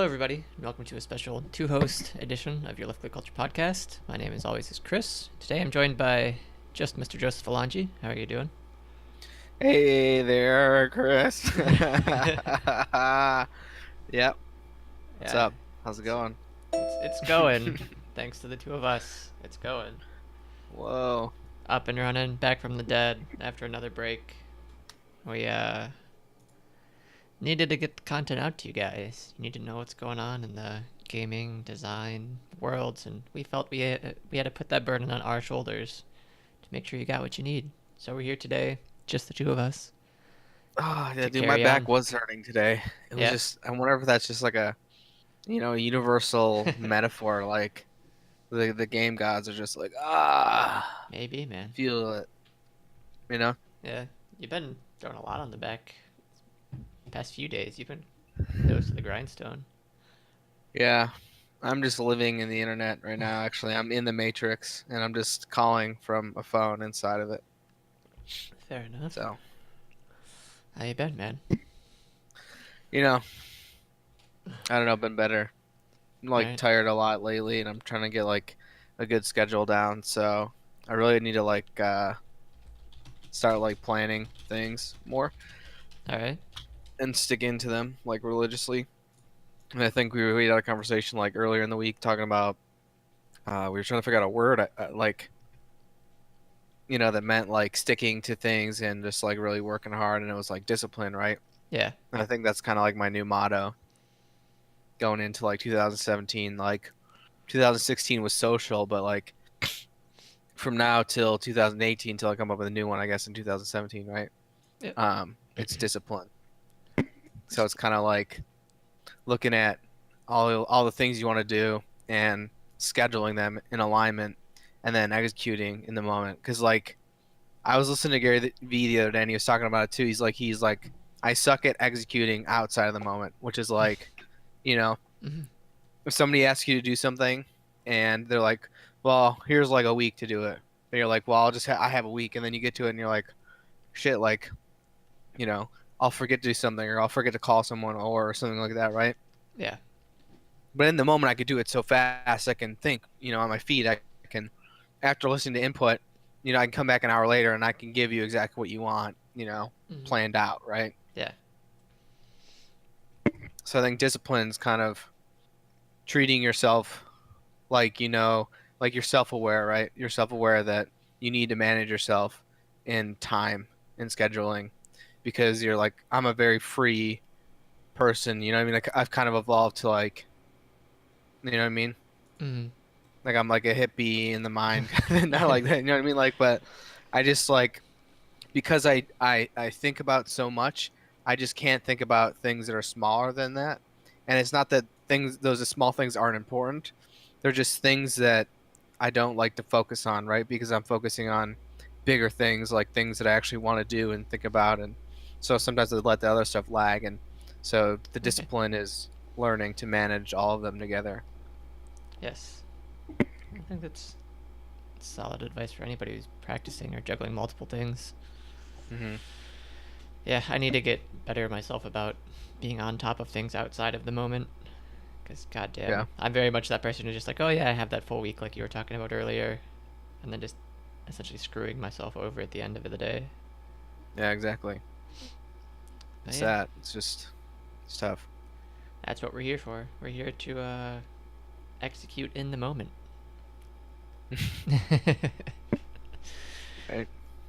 Hello, everybody, and welcome to a special two-host edition of your Left Click Culture podcast. My name, as always, is Chris. Today, I'm joined by just Mr. Joseph Alangi. How are you doing? Hey there, Chris. Yep. What's Yeah, up? How's it going? it's going. Thanks to the two of us, it's going. Whoa. Up and running, back from the dead after another break. We needed to get the content out to you guys. You need to know what's going on in the gaming design worlds, and we felt we had to put that burden on our shoulders to make sure you got what you need. So we're here today, just the two of us, Oh, yeah, to dude, my carry back on. was hurting today. It was Yeah, just, I wonder if that's just like a, universal metaphor. Like the game gods are just like, maybe, man. feel it, you know? Yeah, you've been throwing a lot on the back past few days. You've been close to the grindstone. Yeah. I'm just living in the internet right now, actually. I'm in the Matrix and I'm just calling from a phone inside of it. Fair enough. So, How you been, man? you know, I don't know, been better. I'm All like right. tired a lot lately and I'm trying to get like a good schedule down. So I really need to like start like planning things more All right. and stick into them like religiously. And I think we had a conversation like earlier in the week talking about we were trying to figure out a word like that meant like sticking to things and just like really working hard and it was like discipline, right? Yeah. And I think that's kind of like my new motto going into like 2017. Like 2016 was social, but like from now till 2018 till I come up with a new one, I guess in 2017, right? Yep. It's discipline. So it's kind of like looking at all the things you want to do and scheduling them in alignment and then executing in the moment. Because like I was listening to Gary V the other day and he was talking about it too. He's like I suck at executing outside of the moment, which is like, you know, Mhm. if somebody asks you to do something and they're like, well, here's like a week to do it. And you're like, well, I have a week, and then you get to it and you're like, shit, like, you know, I'll forget to do something or I'll forget to call someone or something like that, right? Yeah. But in the moment, I could do it so fast. I can think, on my feet. I can, after listening to input, I can come back an hour later and I can give you exactly what you want, Mhm. planned out, right? Yeah. So I think discipline's kind of treating yourself like, like you're self-aware, right? You're self-aware that you need to manage yourself in time and scheduling because you're like, I'm a very free person, you know what I mean? Like I've kind of evolved to like, you know what I mean? Mhm. Like I'm like a hippie in the mind, not like that, you know what I mean? Like, but I just like because I think about so much, I just can't think about things that are smaller than that. And it's not that those small things aren't important. They're just things that I don't like to focus on, right? Because I'm focusing on bigger things, like things that I actually want to do and think about. And so sometimes I let the other stuff lag. And so the Okay. discipline is learning to manage all of them together. Yes. I think that's solid advice for anybody who's practicing or juggling multiple things. Hmm. Yeah, I need to get better myself about being on top of things outside of the moment. Because, Yeah. goddamn, I'm very much that person who's just like, oh yeah, I have that full week like you were talking about earlier, and then just essentially screwing myself over at the end of the day. Yeah, exactly. But It's yeah, that. It's tough. that's what we're here for. We're here to execute in the moment. Right.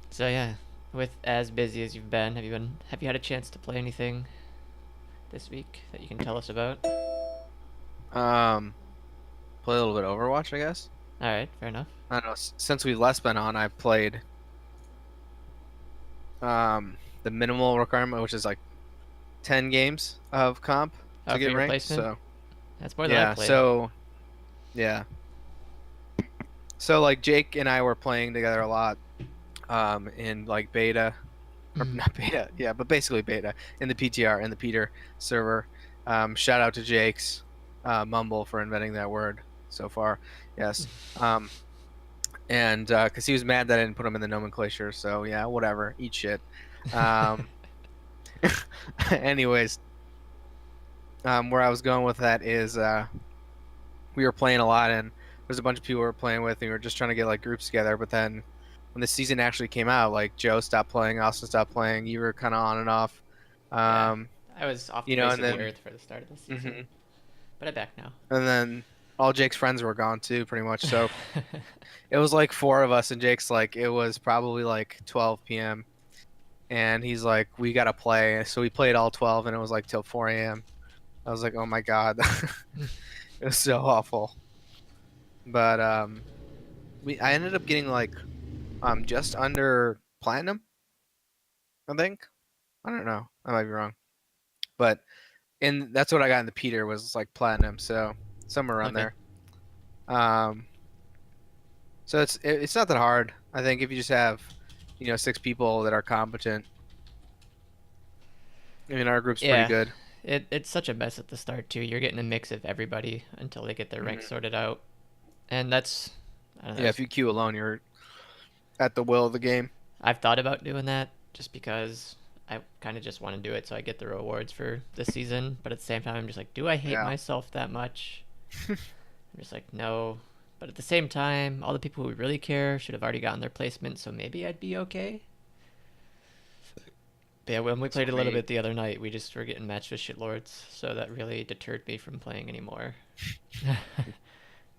So yeah, with as busy as you've been, have you had a chance to play anything this week that you can tell us about? Um, Play a little bit of Overwatch, I guess. All right, fair enough. I don't know. Since we've last been on, I've played the minimal requirement, which is like 10 games of comp Oh, to free get ranked. replacement. So That's more than I've yeah, played. yeah, so like Jake and I were playing together a lot in like beta or Mm. not beta, yeah, but basically beta in the PTR in the Peter server. Shout out to Jake's Mumble for inventing that word so far. Yes. Um, and because he was mad that I didn't put him in the nomenclature, so yeah, whatever, eat shit. Um, anyways, where I was going with that is we were playing a lot, and there's a bunch of people we were playing with, and we were just trying to get like groups together. But then when the season actually came out, like Joe stopped playing, Austin stopped playing, you were kind of on and off. Yeah, Um, I was off the you know, face and of the then earth for the start of the season, mhm. but I'm back now. And then all Jake's friends were gone too, pretty much. So it was like four of us, and Jake's like, it was probably like 12 p.m. and he's like, we gotta play. So we played all 12, and it was like till 4 a.m. I was like, oh my god, it was so awful. But I ended up getting like just under platinum, I think. I don't know, I might be wrong, but that's what I got in the Peter was like platinum, so somewhere around Okay. there. Um, so it's not that hard. I think if you just have, six people that are competent. I mean, our group's pretty Yeah, good. it's such a mess at the start too. You're getting a mix of everybody until they get their ranks Hmm. sorted out, and that's I don't know. Yeah, if you queue alone, you're at the will of the game. I've thought about doing that just because I kind of just want to do it so I get the rewards for the season. But at the same time, I'm just like, do I hate Yeah. myself that much? I'm just like, no. But at the same time, all the people who really care should have already gotten their placement, so maybe I'd be okay. But yeah, when we played a little Sweet. bit the other night, we just were getting matched with shitlords, so that really deterred me from playing anymore.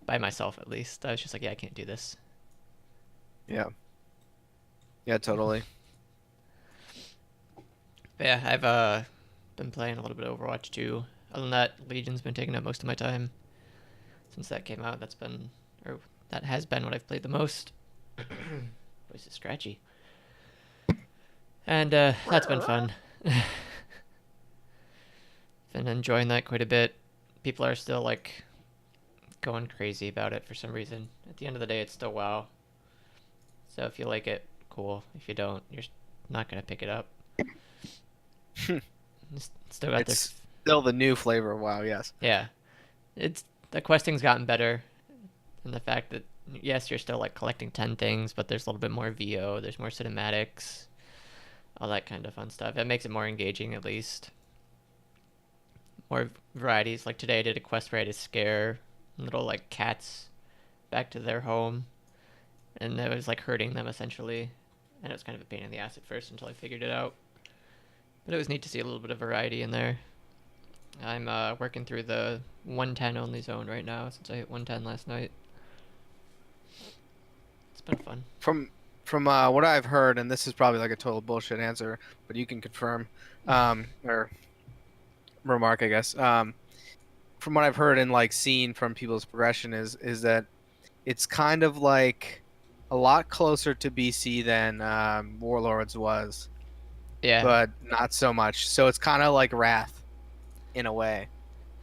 By myself, at least. I was just like, yeah, I can't do this. Yeah. Yeah, totally. But yeah, I've been playing a little bit of Overwatch too. Other than that, Legion's been taking up most of my time since that came out. Or that has been what I've played the most. Voice is scratchy, and that's been fun. Been enjoying that quite a bit. People are still like going crazy about it for some reason. At the end of the day, it's still WoW. So if you like it, cool. If you don't, you're not gonna pick it up. It's still got their It's still the new flavor of WoW, yes. yeah. It's the questing's gotten better, and the fact that yes, you're still like collecting 10 things, but there's a little bit more VO. There's more cinematics, all that kind of fun stuff. It makes it more engaging at least. More varieties. Like today, I did a quest where I had to scare little like cats back to their home, and it was like hurting them essentially, and it was kind of a pain in the ass at first until I figured it out. But it was neat to see a little bit of variety in there. I'm working through the 110 only zone right now since I hit 110 last night. It's been fun. From what I've heard, and this is probably like a total bullshit answer, but you can confirm, or remark, I guess. From what I've heard and like seen from people's progression is that it's kind of like a lot closer to BC than Warlords was, Yeah. but not so much. So it's kind of like Wrath in a way.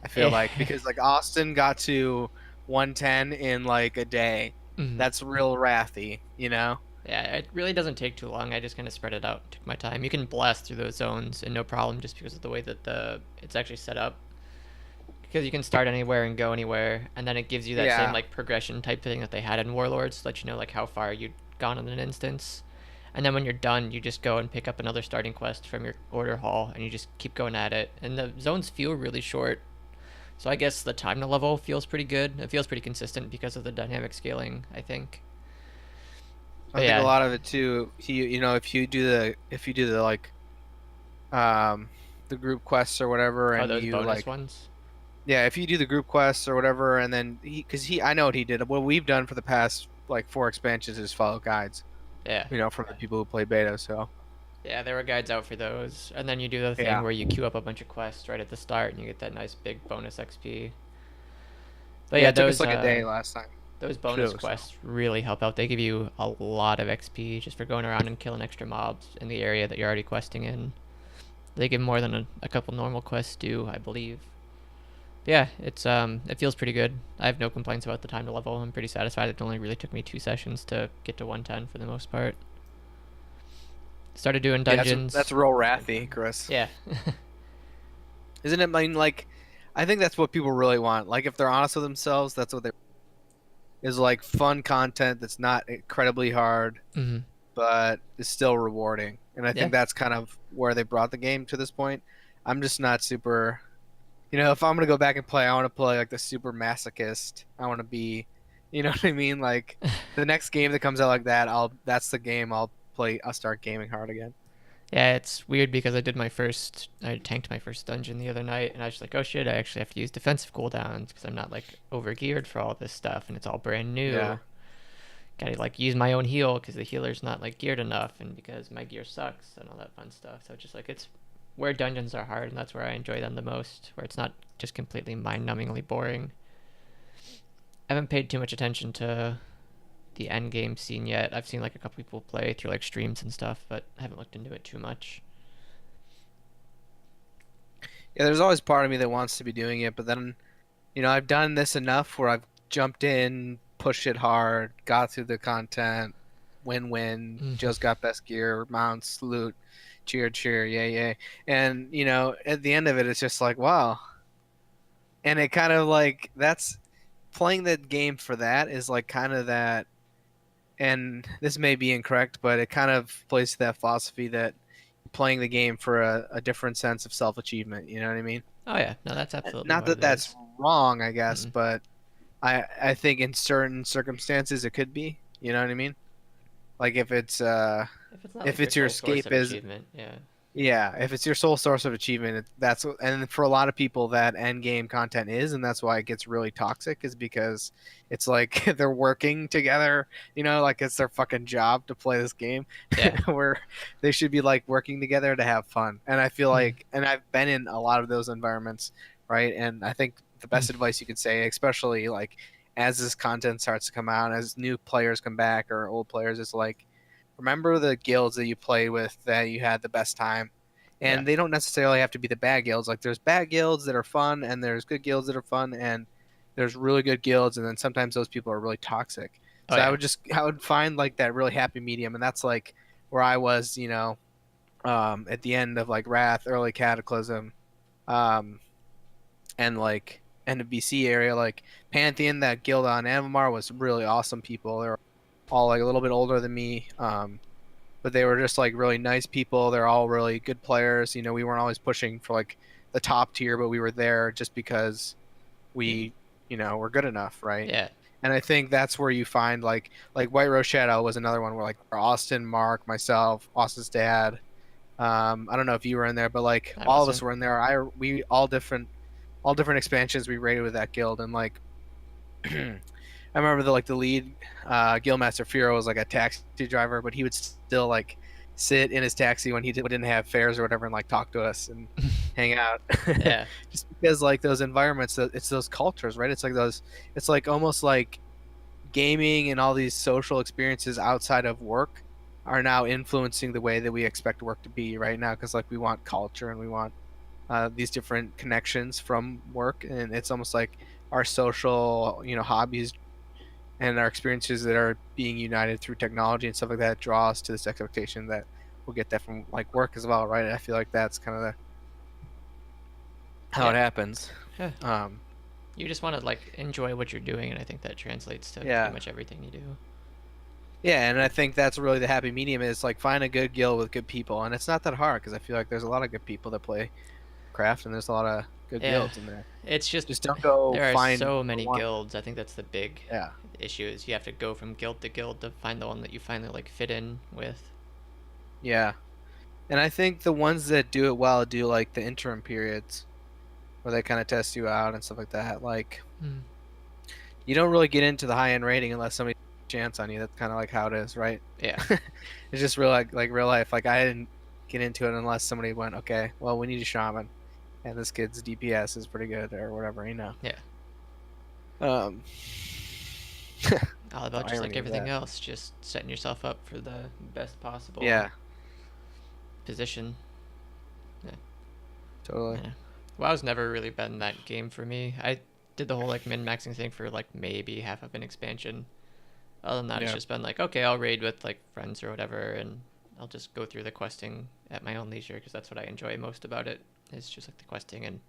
I feel Yeah. like because like Austin got to 110 in like a day. Mhm. That's real wrathy, you know? Yeah, it really doesn't take too long. I just kind of spread it out, took my time. You can blast through those zones and no problem just because of the way that the it's actually set up. Because you can start anywhere and go anywhere, and then it gives you that same Yeah. like progression type thing that they had in Warlords, to let you know like how far you'd gone in an instance. And then when you're done, you just go and pick up another starting quest from your order hall, and you just keep going at it. And the zones feel really short, so I guess the time to level feels pretty good. It feels pretty consistent because of the dynamic scaling, I think. I But think a yeah, lot of it too, if you do the like um the group quests or whatever oh, and those you bonus like ones. yeah, if you do the group quests or whatever and then cuz he I know what he did. What we've done for the past like four expansions is follow guides, Yeah, from the people who play beta, so yeah, there were guides out for those, and then you do the thing yeah. where you queue up a bunch of quests right at the start, and you get that nice big bonus XP. But Yeah, yeah, it took us like a day last time those bonus too, so quests really help out. They give you a lot of XP just for going around and killing extra mobs in the area that you're already questing in. They give more than a couple normal quests do, I believe. But yeah, it feels pretty good. I have no complaints about the time to level. I'm pretty satisfied. It only really took me 2 sessions to get to 110 for the most part. Started doing yeah, that's dungeons. real wrathy, Chris. Yeah. Isn't it? I mean, like, I think that's what people really want. Like, if they're honest with themselves, that's what they is like fun content that's not incredibly hard, Hmm. but is still rewarding. And I Yeah. think that's kind of where they brought the game to this point. I'm just not super. You know, if I'm gonna go back and play, I want to play like the super masochist. I want to be, you know what I mean? Like the next game that comes out like that, that's the game I'll play. I'll start gaming hard again. Yeah, it's weird because I tanked my first dungeon the other night, and I was just like, oh shit, I actually have to use defensive cooldowns because I'm not like over geared for all this stuff, and it's all brand Yeah. new. Gotta like use my own heal because the healer's not like geared enough, and because my gear sucks and all that fun stuff. So it's just like it's where dungeons are hard, and that's where I enjoy them the most. Where it's not just completely mind-numbingly boring. I haven't paid too much attention to the end game scene yet. I've seen like a couple people play through like streams and stuff, but I haven't looked into it too much. Yeah, there's always part of me that wants to be doing it, but then, I've done this enough where I've jumped in, pushed it hard, got through the content, win-win, Mm. just got best gear, mounts, loot, cheer, cheer, yay, yay. And, at the end of it, it's just like, wow. And it kind of like, that's playing the game for that is like kind of that, and this may be incorrect, but it kind of plays to that philosophy that playing the game for a different sense of self-achievement. You know what I mean? Oh yeah, no, that's absolutely Not what that it that's is. wrong, I guess, Mm. but I think in certain circumstances it could be. You know what I mean? Like If it's not if like your it's your sole source of escapism. achievement, yeah, Yeah, if it's your sole source of achievement, and for a lot of people that end game content is, and that's why it gets really toxic, is because it's like they're working together, like it's their fucking job to play this game, yeah, where they should be like working together to have fun. And I feel mm. like, and I've been in a lot of those environments, right? And I think the best Mm. advice you could say, especially like as this content starts to come out, as new players come back or old players, is like remember the guilds that you played with that you had the best time. Yeah. And they don't necessarily have to be the bad guilds. Like there's bad guilds that are fun and there's good guilds that are fun and there's really good guilds and then sometimes those people are really toxic. Oh So yeah. I would find like that really happy medium, and that's like where I was, at the end of like Wrath, early Cataclysm, um, and like end of BC area, like Pantheon, that guild on Avamar was really awesome people. They're all like a little bit older than me. But they were just like really nice people. They're all really good players. We weren't always pushing for like the top tier, but we were there just because Mm. we, were good enough, right? Yeah. And I think that's where you find like White Rose Shadow was another one where like Austin, Mark, myself, Austin's dad. I don't know if you were in there, but like I all of us wasn't. were in there. We all different expansions we rated with that guild, and like I remember the lead guildmaster Firo was like a taxi driver, but he would still like sit in his taxi when he didn't have fares or whatever and like talk to us and hang out. Yeah. Just because like those environments, it's those cultures, right? It's like almost like gaming and all these social experiences outside of work are now influencing the way that we expect work to be right now because like we want culture and we want these different connections from work, and it's almost like our social hobbies and our experiences that are being united through technology and stuff like that draw us to this expectation that we'll get that from like work as well, right? I feel like that's kind of how Yeah. it happens. Yeah. Um, You just want to like enjoy what you're doing, and I think that translates to pretty yeah, much everything you do. yeah, and I think that's really the happy medium is like find a good guild with good people, and it's not that hard because I feel like there's a lot of good people that play craft, and there's a lot of good Yeah. guilds in there. It's just Just don't go there are find so the many one. guilds. I think that's the big Yeah, issue is you have to go from guild to guild to find the one that you finally like fit in with. yeah, and I think the ones that do it well do like the interim periods where they kind of test you out and stuff like that. Like Mm. you don't really get into the high end rating unless somebody takes a chance on you. That's kind of like how it is, right? Yeah. It's just real like real life. Like I didn't get into it unless somebody went, okay, well we need a shaman, and this kid's DPS is pretty good or whatever. Yeah. Um, All the about just like irony of everything that. else, just setting yourself up for the best possible Yeah, position. Yeah. totally. Yeah. WoW's never really been that game for me. I did the whole like min maxing thing for like maybe half of an expansion. Other than that, it's Yeah, just been like, okay, I'll raid with like friends or whatever, and I'll just go through the questing at my own leisure because that's what I enjoy most about it. It's just like the questing, and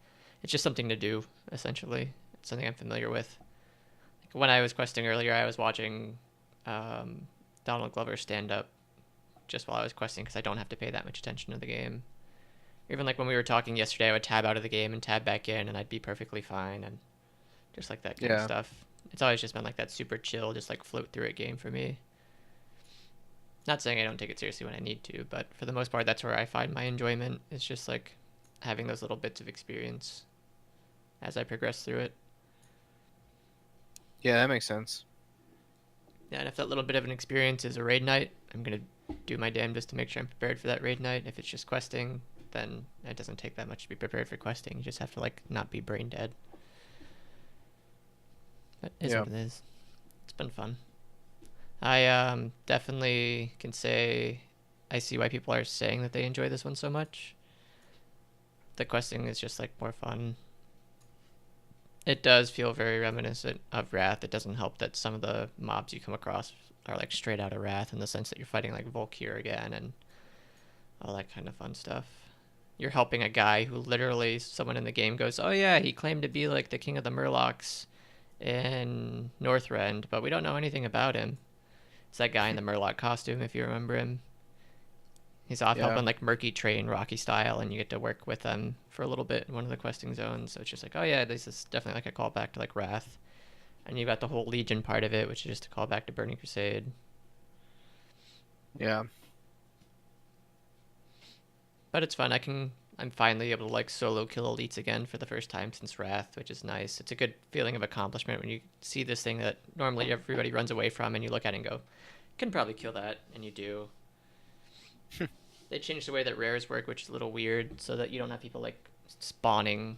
it's just something to do essentially. It's something I'm familiar with. Like when I was questing earlier, I was watching um, Donald Glover stand up just while I was questing because I don't have to pay that much attention to the game. Even like when we were talking yesterday, I would tab out of the game and tab back in, and I'd be perfectly fine, and just like that kind of Yeah. stuff. It's always just been like that super chill, just like float through it game for me. Not saying I don't take it seriously when I need to, but for the most part, that's where I find my enjoyment. It's just like having those little bits of experience as I progress through it. Yeah, that makes sense. Yeah, and if that little bit of an experience is a raid night, I'm gonna do my damnedest to make sure I'm prepared for that raid night. If it's just questing, then it doesn't take that much to be prepared for questing. You just have to like not be brain dead. But it is Yeah. what it is. It's been fun. I definitely can say I see why people are saying that they enjoy this one so much. The questing is just like more fun. It does feel very reminiscent of Wrath. It doesn't help that some of the mobs you come across are like straight out of Wrath in the sense that you're fighting like Volkir again and all that kind of fun stuff. You're helping a guy who literally someone in the game goes, "Oh yeah, he claimed to be like the king of the Murlocs in Northrend, but we don't know anything about him." It's that guy in the Murloc costume, if you remember him. He's off Yeah. helping like Murky Train Rocky style, and you get to work with them for a little bit in one of the questing zones. So it's just like, oh yeah, this is definitely like a callback to like Wrath. And you got the whole Legion part of it, which is just a callback to Burning Crusade. Yeah. But it's fun. I'm finally able to like solo kill elites again for the first time since Wrath, which is nice. It's a good feeling of accomplishment when you see this thing that normally everybody runs away from, and you look at it and go, "Can probably kill that," and you do. They changed the way that rares work, which is a little weird, so that you don't have people like spawning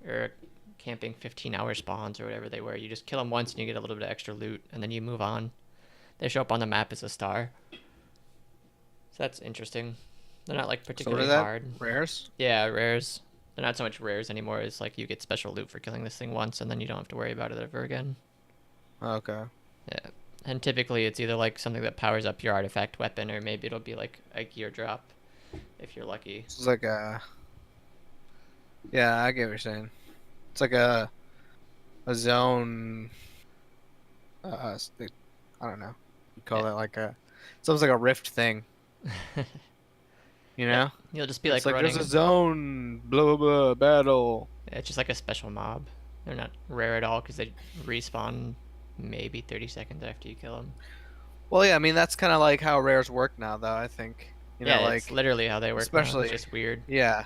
or camping 15-hour spawns or whatever they were. You just kill them once and you get a little bit of extra loot, and then you move on. They show up on the map as a star, so that's interesting. They're not like So what particularly is that? hard. Rares? Yeah, rares. They're not so much rares anymore. It's like you get special loot for killing this thing once, and then you don't have to worry about it ever again. Okay. Yeah, and typically it's either like something that powers up your artifact weapon, or maybe it'll be like a gear drop if you're lucky. It's like a. Yeah, I get what you're saying. It's like a zone. I don't know. You call Yeah. it like a. It's almost like a rift thing. You Yeah, know? you'll just be It's like like there's a running. zone. Blah blah blah. Battle. It's just like a special mob. They're not rare at all because they respawn maybe 30 seconds after you kill them. Well, yeah. I mean, that's kind of like how rares work now, though. I think. Yeah, it's Like literally how they work now. It's especially. just weird. Yeah.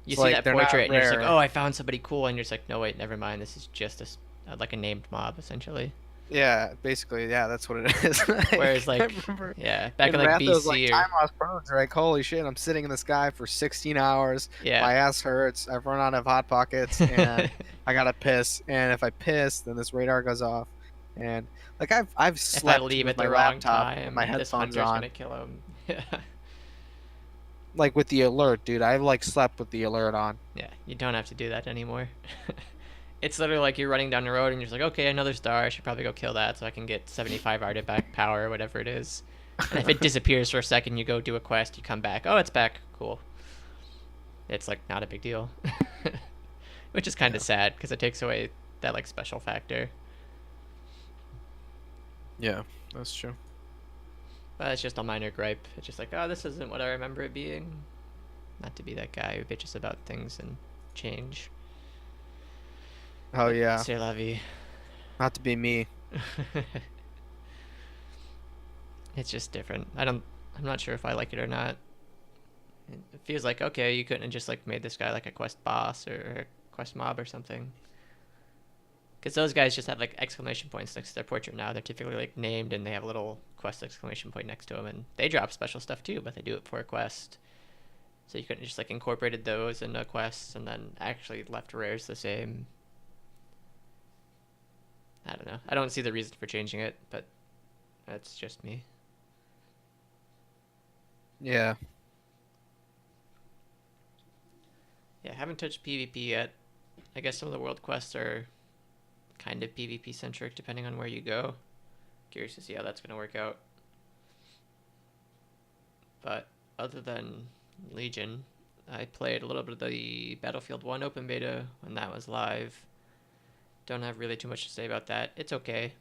You It's see like that they're not portrait and you're just like, oh, rare. I found somebody cool, and you're just like, no, wait, never mind. This is just like a named mob essentially. Yeah, basically, yeah, that's what it is. Whereas I like, remember yeah, back in in like Wrath, it was like BC or time lost prone. Like, holy shit, I'm sitting in the sky for 16 hours. yeah. My ass hurts. I've run out of hot pockets, and I gotta piss. And if I piss, then this radar goes off. And like I've If I slept leave with at my the wrong laptop and my time, this headphones hunter's on, gonna kill him. Yeah. like with the alert, dude. I like slept with the alert on. Yeah, you don't have to do that anymore. It's literally like you're running down the road and you're just like, okay, another star. I should probably go kill that so I can get 75 artifact power or whatever it is. And if it disappears for a second, you go do a quest, you come back. Oh, it's back. Cool. It's like not a big deal. Which is kind Yeah, of sad because it takes away that like special factor. yeah, that's true. But it's just a minor gripe. It's just like, oh, this isn't what I remember it being. Not to be that guy who bitches about things and change. Oh But yeah, c'est la vie. not to be me. It's just different. I'm not sure if I like it or not. It feels like, okay, you couldn't have just like made this guy like a quest boss or a quest mob or something. Because those guys just have like exclamation points next to their portrait now. They're typically like named and they have a little quest exclamation point next to them, and they drop special stuff too, but they do it for a quest. So you couldn't have just like incorporated those into quests and then actually left rares the same. I don't know. I don't see the reason for changing it, but that's just me. Yeah, Yeah, I haven't touched PvP yet. I guess some of the world quests are kind of PvP centric depending on where you go. Curious to see how that's going to work out. But other than Legion, I played a little bit of the Battlefield 1 open beta when that was live. Don't have really too much to say about that. It's okay.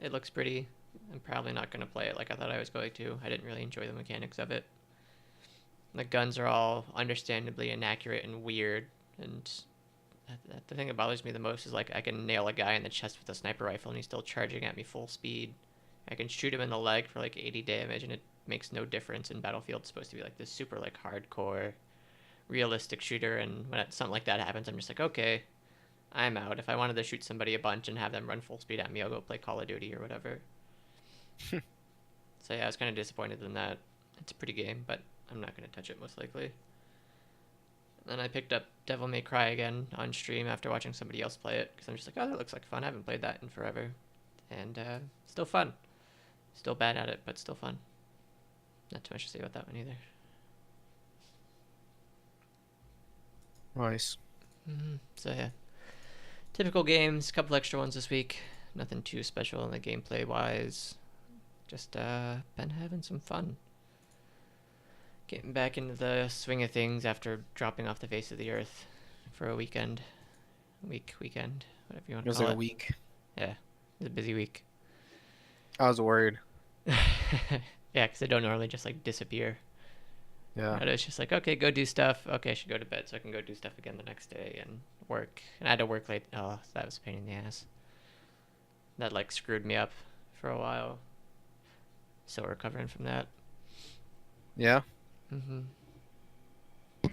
It looks pretty. I'm probably not going to play it like I thought I was going to. I didn't really enjoy the mechanics of it. The guns are all understandably inaccurate and weird, and the thing that bothers me the most is like I can nail a guy in the chest with a sniper rifle and he's still charging at me full speed. I can shoot him in the leg for like 80 damage and it makes no difference. In Battlefield, it's supposed to be like this super like hardcore, realistic shooter, and when something like that happens, I'm just like, okay, I'm out. If I wanted to shoot somebody a bunch and have them run full speed at me, I'll go play Call of Duty or whatever. So yeah, I was kind of disappointed in that. It's a pretty game, but I'm not gonna touch it most likely. Then I picked up Devil May Cry again on stream after watching somebody else play it because I'm just like, oh, that looks like fun. I haven't played that in forever, and still fun. Still bad at it, but still fun. Not too much to say about that one either. Nice. So yeah, typical games. Couple extra ones this week. Nothing too special in the gameplay wise. Just been having some fun. Getting back into the swing of things after dropping off the face of the earth for a weekend. Weekend, whatever you want It to was call like it. a week. Yeah, it was a busy week. I was worried. Yeah, because they don't normally just like disappear. Yeah. And it's just like, okay, go do stuff. Okay, I should go to bed so I can go do stuff again the next day and work. And I had to work late. Oh, that was a pain in the ass. That like screwed me up for a while. Still recovering from that. Yeah. Which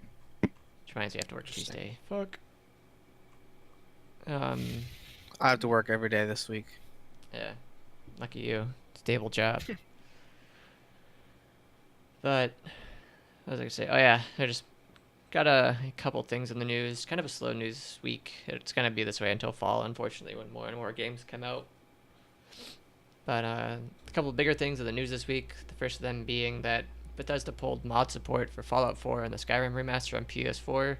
reminds me, I have to work Tuesday. Fuck. I have to work every day this week. Yeah. Lucky you. Stable job. But what was I gonna say? Oh yeah, I just got a couple things in the news. Kind of a slow news week. It's gonna be this way until fall, unfortunately, when more and more games come out. But a couple bigger things in the news this week. The first of them being that Bethesda pulled mod support for Fallout 4 and the Skyrim remaster on PS4,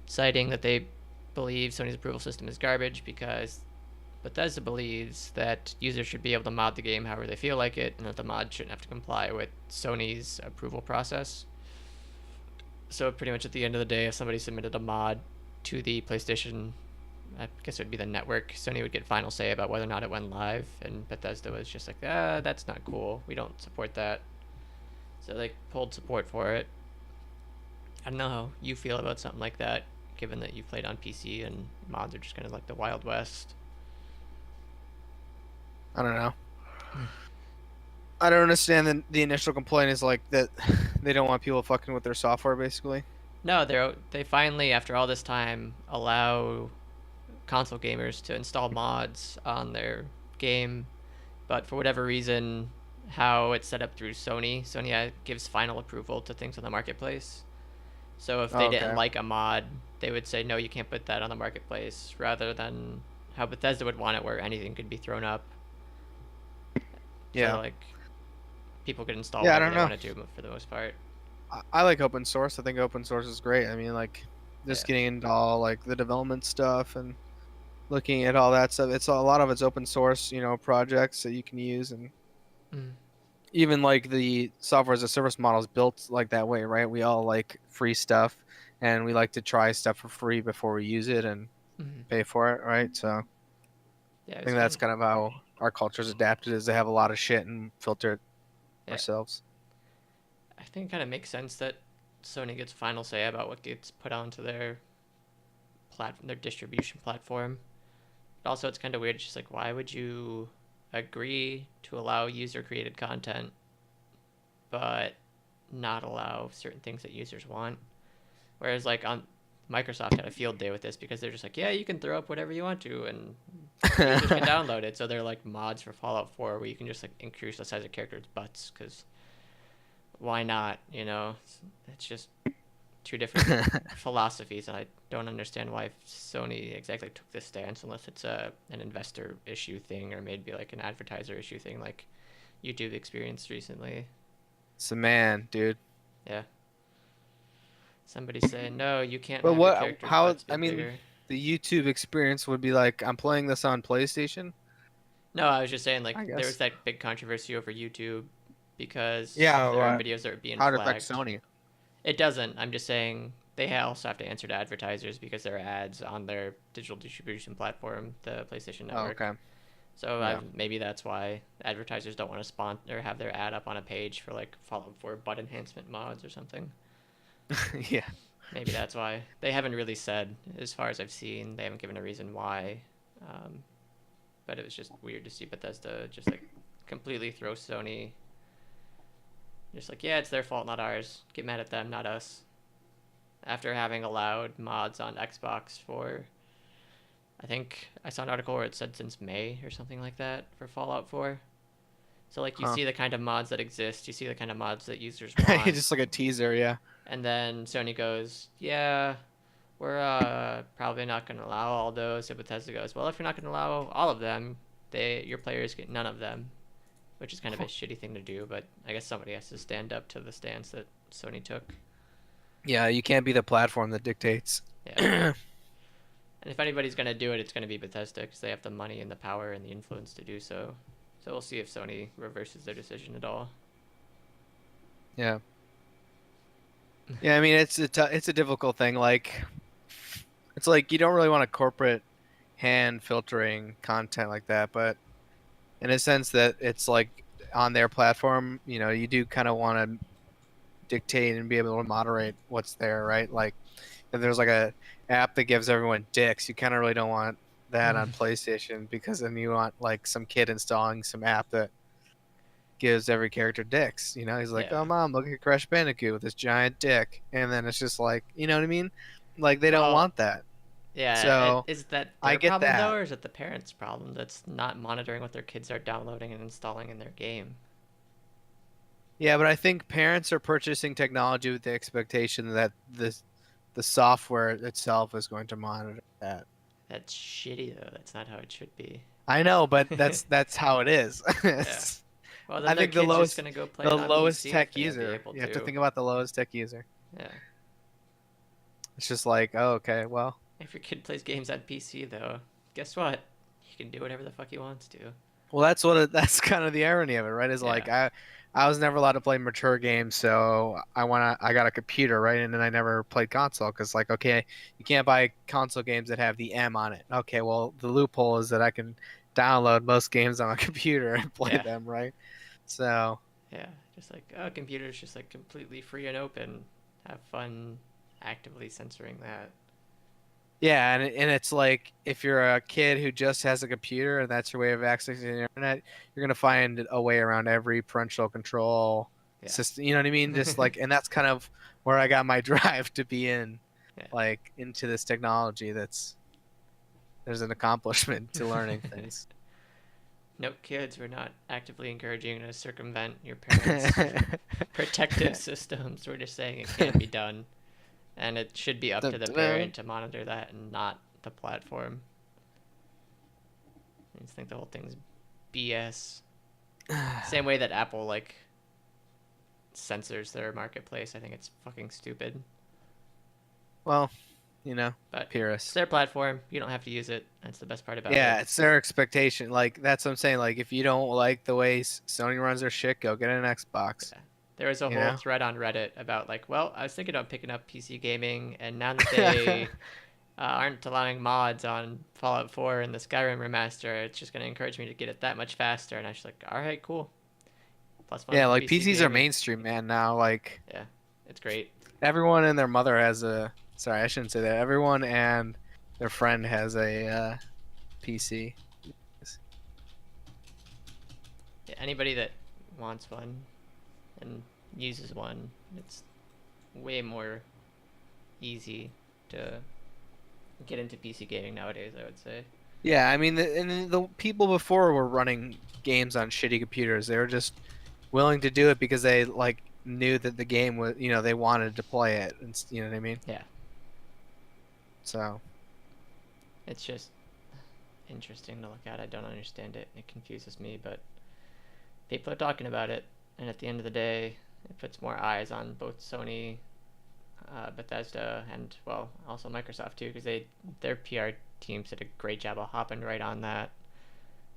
citing that they believe Sony's approval system is garbage because Bethesda believes that users should be able to mod the game however they feel like it, and that the mod shouldn't have to comply with Sony's approval process. So pretty much at the end of the day, if somebody submitted a mod to the PlayStation, I guess it would be the network, Sony would get final say about whether or not it went live, and Bethesda was just like, that's not cool. We don't support that. So they pulled support for it. I don't know how you feel about something like that, given that you've played on PC and mods are just kind of like the Wild West. I don't know. I don't understand the initial complaint is like that they don't want people fucking with their software, basically. No, they finally, after all this time, allow console gamers to install mods on their game, but for whatever reason, how it's set up through Sony gives final approval to things on the marketplace. So if they didn't like a mod, they would say, no, you can't put that on the marketplace, rather than how Bethesda would want it, where anything could be thrown up. Yeah. So, like, people could install Yeah, I whatever don't they know. want to do for the most part. I like open source. I think open source is great. I mean, like, just Yeah. getting into all like the development stuff and looking at all that stuff. It's a lot of it's open source, projects that you can use, and even like the software as a service model is built like that way, right? We all like free stuff, and we like to try stuff for free before we use it and pay for it, right? So Yeah, I think that's kind of how our culture's adapted, is they have a lot of shit and filter it ourselves. I think it kind of makes sense that Sony gets final say about what gets put onto their their distribution platform. But also, it's kind of weird. It's just like, why would you agree to allow user-created content, but not allow certain things that users want? Whereas, like, on Microsoft had a field day with this because they're just like, yeah, you can throw up whatever you want to, and users can download it. So they're like mods for Fallout 4 where you can just like increase the size of characters' butts, because why not? It's just two different philosophies, and I don't understand why Sony exactly took this stance, unless it's an investor issue thing or maybe like an advertiser issue thing, like YouTube experienced recently. It's a man, dude. Yeah. Somebody saying, no, you can't But have your character's butts be I mean, bigger. the YouTube experience would be like, I'm playing this on PlayStation. No, I was just saying, I like, there was guess. that big controversy over YouTube because Yeah, there are right. videos that are being How it affects flagged. Sony. It doesn't. I'm just saying they also have to answer to advertisers because there are ads on their digital distribution platform, the PlayStation Oh, Network. okay. So Yeah. maybe that's why advertisers don't want to sponsor or have their ad up on a page for like Fallout 4 butt enhancement mods or something. Yeah. Maybe that's why. They haven't really said, as far as I've seen, they haven't given a reason why. Um, but it was just weird to see Bethesda just like completely throw Sony. Just like, yeah, it's their fault, not ours. Get mad at them, not us. After having allowed mods on Xbox for, I think I saw an article where it said since May or something like that for Fallout 4. So like you Huh. see the kind of mods that exist, you see the kind of mods that users want, Just like a teaser, yeah. and then Sony goes, yeah, we're probably not going to allow all those. And Bethesda goes, well, if you're not going to allow all of them, your players get none of them, which is kind of a shitty thing to do. But I guess somebody has to stand up to the stance that Sony took. Yeah, you can't be the platform that dictates. Yeah, and if anybody's going to do it, it's going to be Bethesda because they have the money and the power and the influence to do so. So we'll see if Sony reverses their decision at all. Yeah. Yeah, I mean it's a difficult thing. Like it's like you don't really want a corporate hand filtering content like that, but in a sense that it's like on their platform, you do kind of want to dictate and be able to moderate what's there, right? Like if there's like a app that gives everyone dicks, you kind of really don't want that on PlayStation because then you want like some kid installing some app that gives every character dicks. He's like, Yeah. "Oh, mom, look at Crash Bandicoot with this giant dick," and then it's just like, you know what I mean? Like they don't Well, want that. yeah. So Is that I their get problem though, that. or is it the parents' problem that's not monitoring what their kids are downloading and installing in their game? Yeah, but I think parents are purchasing technology with the expectation that the software itself is going to monitor that. That's shitty though. That's not how it should be. I know, but that's how it is. Yeah. Well, I then their think the kid's just lowest gonna go play the it on lowest PC if tech they be user. able You have to to. think about the lowest tech user. Yeah. It's just like, oh, okay, well, If your kid plays games on PC though, guess what? He can do whatever the fuck he wants to. that's kind of the irony of it, right? Is like Yeah. I was never allowed to play mature games, so I got a computer, right? And then I never played console because like, okay, you can't buy console games that have the M on it. Okay, well, the loophole is that I can download most games on a computer and play Yeah. them, right? So Yeah. Just like, oh, computers just like completely free and open. Have fun actively censoring that. yeah, and it's like if you're a kid who just has a computer and that's your way of accessing the internet, you're gonna find a way around every parental control Yeah. system. You know what I mean? Just like, and that's kind of where I got my drive to be in, Yeah. like into this technology. There's an accomplishment to learning things. Nope, kids, we're not actively encouraging you to circumvent your parents' protective systems. We're just saying it can't be done. And it should be up to the Dun-dun-dun. parent to monitor that and not the platform. I just think the whole thing's BS. Same way that Apple, like, censors their marketplace. I think it's fucking stupid. Well, But it's purists. their platform. You don't have to use it. That's the best part about it. Yeah, it's their expectation. Like that's what I'm saying. Like if you don't like the way Sony runs their shit, go get an Xbox. Yeah. There was a You whole know. thread on Reddit about, like, well, I was thinking about picking up PC gaming, and now that they aren't allowing mods on Fallout 4 and the Skyrim remaster, it's just going to encourage me to get it that much faster. And I was just like, all right, cool. Plus fun Yeah, for like PC PCs are gaming. mainstream, man. Now, like Yeah, it's great. everyone and their mother has a. Sorry, I shouldn't say that. Everyone and their friend has a PC. Yeah, anybody that wants one and uses one, it's way more easy to get into PC gaming nowadays, I would say. Yeah, I mean, the people before were running games on shitty computers. They were just willing to do it because they like knew that the game was, they wanted to play it, and you know what I mean. Yeah, So it's just interesting to look at. I don't understand it. It confuses me, but people are talking about it, and at the end of the day, it puts more eyes on both Sony, Bethesda, and well, also Microsoft too, because their PR teams did a great job of hopping right on that.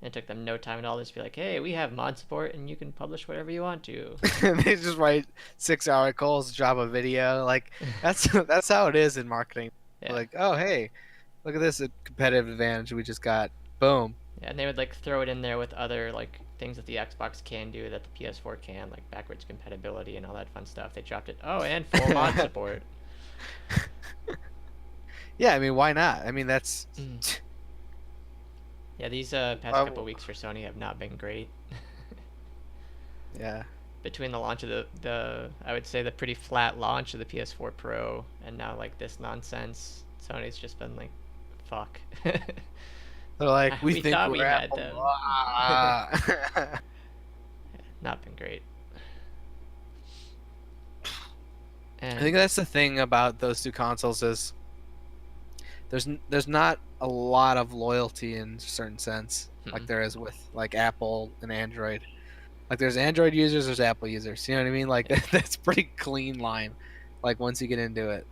And it took them no time at all to just be like, "Hey, we have mod support, and you can publish whatever you want to." they just write 6 articles, drop a video. Like that's how it is in marketing. Yeah, Like, oh hey, look at this competitive advantage we just got. Boom. yeah, and they would like throw it in there with other like things that the Xbox can do that the PS4 can, like backwards compatibility and all that fun stuff. They dropped it. Oh, and full mod support. Yeah, I mean, why not? I mean, that's Mm. Yeah, these past uh, couple weeks for Sony have not been great. yeah. Between the launch of the I would say the pretty flat launch of the PS4 Pro and now like this nonsense, Sony's just been like, fuck. They're like, we We think thought we we're had Apple. them. Ah. Not been great. I And think that's the thing about those two consoles is there's not a lot of loyalty in a certain sense, like mm-mm. there is with like Apple and Android. Like there's Android users, there's Apple users. You know what I mean? Like Yeah. that's pretty clean line. Like once you get into it,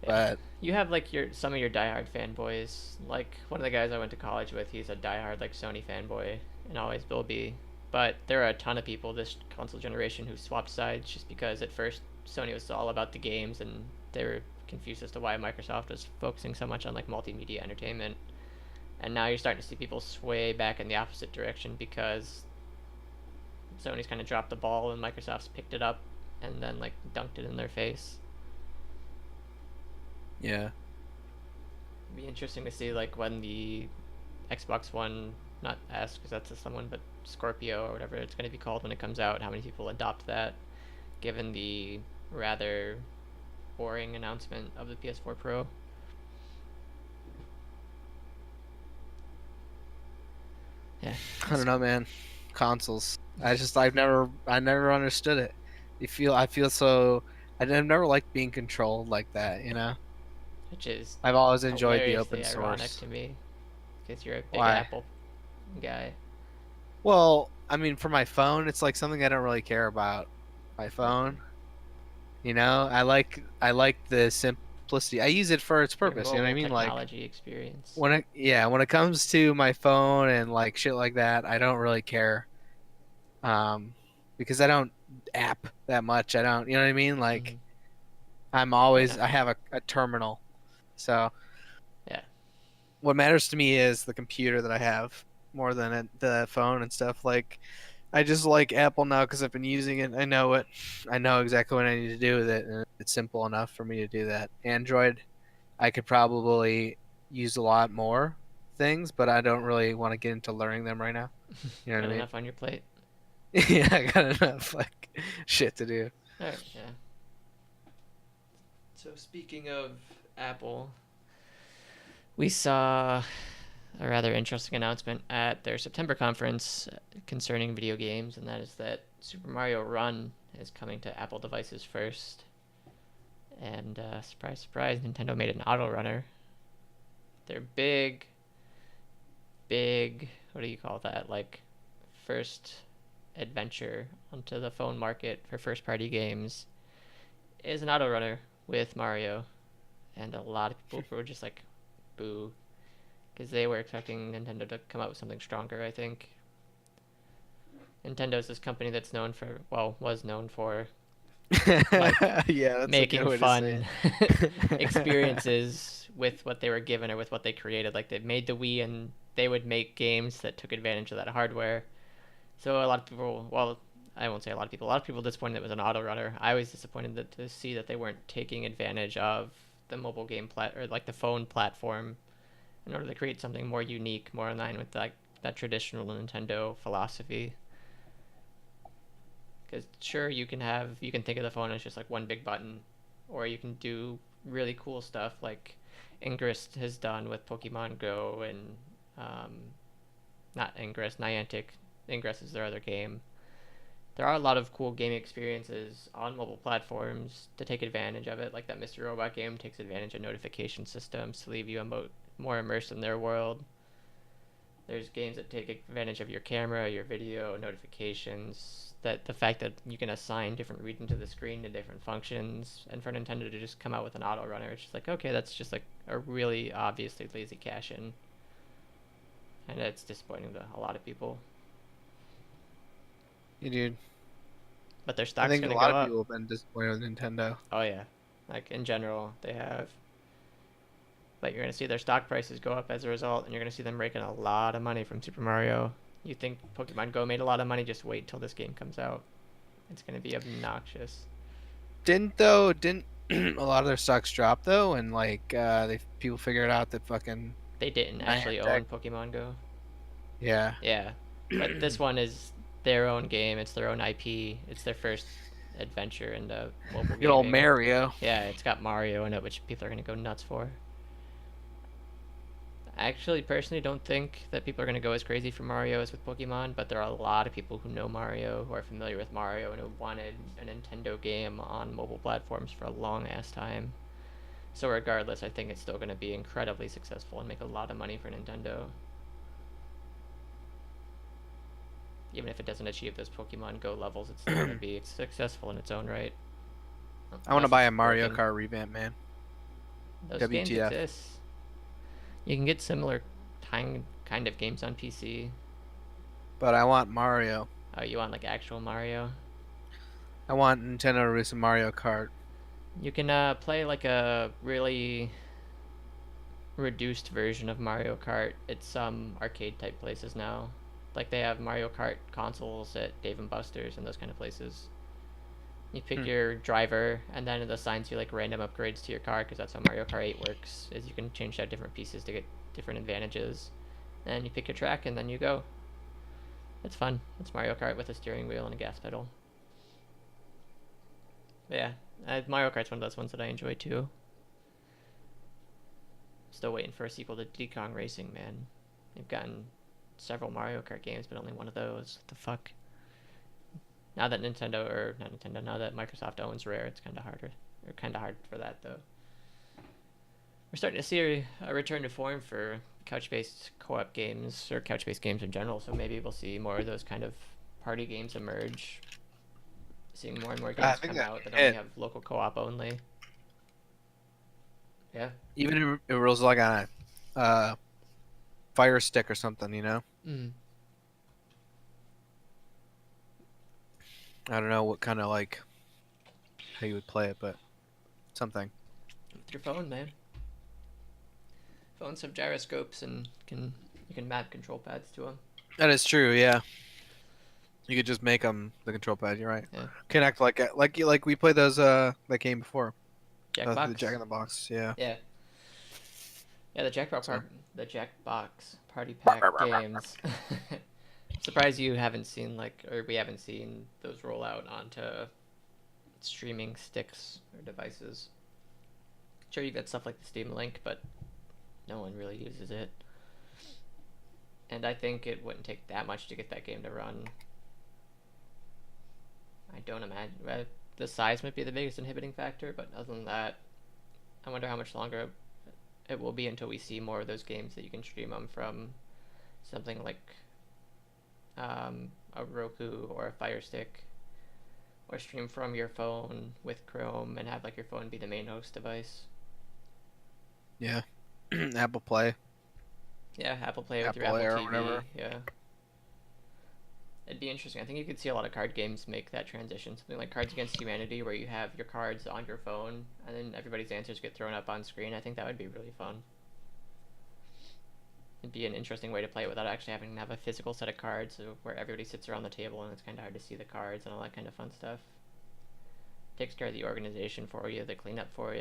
Yeah. but You have like your some of your diehard fanboys. Like one of the guys I went to college with, he's a diehard like Sony fanboy and always will be. But there are a ton of people this console generation who swapped sides just because at first Sony was all about the games and they were confused as to why Microsoft was focusing so much on like multimedia entertainment. And now you're starting to see people sway back in the opposite direction because Sony's kind of dropped the ball and Microsoft's picked it up and then like dunked it in their face. yeah. Be interesting to see like when the Xbox One, not S because that's a someone, but Scorpio or whatever it's going to be called when it comes out, how many people adopt that, given the rather boring announcement of the PS4 Pro. Yeah, I don't know, man. Consoles. I never understood it. I feel so. I've never liked being controlled like that. You know. which is I've always enjoyed the open hilariously ironic source. to me because you're a big Why? Apple guy. Well, I mean, for my phone, it's like something I don't really care about. My phone, you know, I like the simplicity. I use it for its Your purpose. You know what I mobile mean? Like technology experience. when it comes to my phone and like shit like that, I don't really care. Because I don't app that much. I don't, you know what I mean? Mm-hmm. Like Fair enough. I have a terminal. So Yeah. what matters to me is the computer that I have more than the phone and stuff. Like I just like Apple now because I've been using it. I know it. I know exactly what I need to do with it, and it's simple enough for me to do that. Android, I could probably use a lot more things, but I don't really want to get into learning them right now. You know Got what I mean? enough on your plate. Yeah, I got enough like shit to do. All right. Yeah. So speaking of Apple, we saw a rather interesting announcement at their September conference concerning video games, and that is that Super Mario Run is coming to Apple devices first. And surprise, surprise, Nintendo made an auto runner. Their big, what do you call that? Like, first adventure onto the phone market for first party games is an auto runner with Mario. And a lot of people were just like, boo. Because they were expecting Nintendo to come out with something stronger, I think. Nintendo's this company that's known for, well, was known for like Yeah, that's a good making way to say fun it. experiences with what they were given or with what they created. Like they made the Wii and they would make games that took advantage of that hardware. So a lot of people, well, I won't say a lot of people disappointed it was an auto runner. I was disappointed to see that they weren't taking advantage of the mobile game or like the phone platform in order to create something more unique, more in line with like that traditional Nintendo philosophy. Because sure, you can think of the phone as just like one big button, or you can do really cool stuff like Ingress has done with Pokemon Go and um, not Ingress, Niantic. Ingress is their other game. There are a lot of cool game experiences on mobile platforms to take advantage of it. Like that Mr. Robot game takes advantage of notification systems to leave you more immersed in their world. There's games that take advantage of your camera, your video, notifications. That the fact that you can assign different regions of the screen to different functions, and for Nintendo to just come out with an auto runner, it's just like okay, that's just like a really obviously lazy cash in, and it's disappointing to a lot of people. Yeah, dude. But their I stock's think a gonna lot go of up. people have been disappointed with Nintendo. Oh yeah, like in general they have. But you're gonna see their stock prices go up as a result, and you're gonna see them raking a lot of money from Super Mario. You think Pokemon Go made a lot of money? Just wait till this game comes out. It's gonna be obnoxious. Didn't a lot of their stocks drop though, and like they people figured out that fucking They didn't actually Niantic, own Pokemon Go. yeah. Yeah, but this one is their own game. It's their own IP. It's their first adventure into mobile Good old gaming. Mario. Yeah, it's got Mario in it, which people are gonna go nuts for. I actually personally don't think that people are gonna go as crazy for Mario as with Pokemon, but there are a lot of people who know Mario, who are familiar with Mario, and who wanted a Nintendo game on mobile platforms for a long ass time. So regardless, I think it's still gonna be incredibly successful and make a lot of money for Nintendo. Even if it doesn't achieve those Pokemon Go levels, it's still going to I be successful in its own right. want to Unless buy it's a Mario broken. Kart revamp, man. Those games WTF? exist. You can get similar kind of games on PC. But I want Mario. Oh, you want like actual Mario? I want Nintendo to release a Mario Kart. You can play like a really reduced version of Mario Kart at some arcade type places now. Like they have Mario Kart consoles at Dave and Buster's and those kind of places. You pick Hmm. your driver, and then it assigns you like random upgrades to your car, because that's how Mario Kart 8 works. Is you can change out different pieces to get different advantages. And you pick your track, and then you go. It's fun. It's Mario Kart with a steering wheel and a gas pedal. But yeah, Mario Kart's one of those ones that I enjoy too. Still waiting for a sequel to Diddy Kong Racing, man. They've gotten several Mario Kart games, but only one of those. What the fuck? Now that now that Microsoft owns Rare, it's kind of harder. Or kind of hard for that though. We're starting to see a return to form for couch-based co-op games or couch-based games in general. So maybe we'll see more of those kind of party games emerge. Seeing more and more I games think come that out that only hit. have local co-op only. Yeah. Even if it was like on a Fire Stick or something, you know. Mm. I don't know what kind of like how you would play it, but something. With your phone, man. Phones have gyroscopes and can you can map control pads to them. That is true. Yeah, you could just make them the control pad. You're right. Yeah. Connect like we played those that game before. The Jack Jackbox. in the Box. Yeah. Yeah. Yeah, So. The Jackbox Party Pack games. Surprised you haven't seen or we haven't seen those roll out onto streaming sticks or devices. Sure, you got stuff like the Steam Link, but no one really uses it. And I think it wouldn't take that much to get that game to run. I don't imagine. The size might be the biggest inhibiting factor, but other than that, I wonder how much longer it will be until we see more of those games that you can stream them from something like a Roku or a Fire Stick, or stream from your phone with Chrome and have like your phone be the main host device. Yeah. Apple Play, Yeah, Apple Play with your Apple Apple Air or TV. whatever. Yeah, it'd be interesting. I think you could see a lot of card games make that transition. Something like Cards Against Humanity, where you have your cards on your phone and then everybody's answers get thrown up on screen. I think that would be really fun. It'd be an interesting way to play it without actually having to have a physical set of cards where everybody sits around the table and it's kind of hard to see the cards and all that kind of fun stuff. Takes care of the organization for you, the cleanup for you.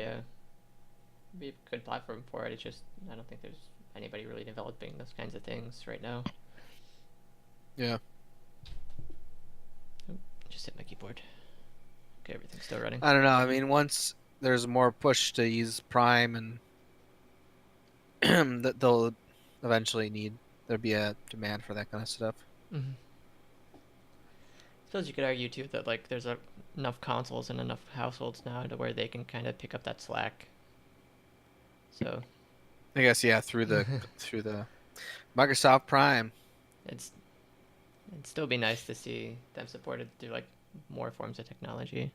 It'd be a good platform for it. It's just, I don't think there's anybody really developing those kinds of things right now. Yeah. Oh, just hit my keyboard. Okay, everything's still running. I don't know. I mean, once there's more push to use Prime and that they'll eventually need there'll be a demand for that kind of stuff. Mm-hmm. I suppose you could argue too that there's enough consoles and enough households now to where they can kind of pick up that slack. So I guess yeah, through the Microsoft Prime. it's it'd still be nice to see them supported through more forms of technology.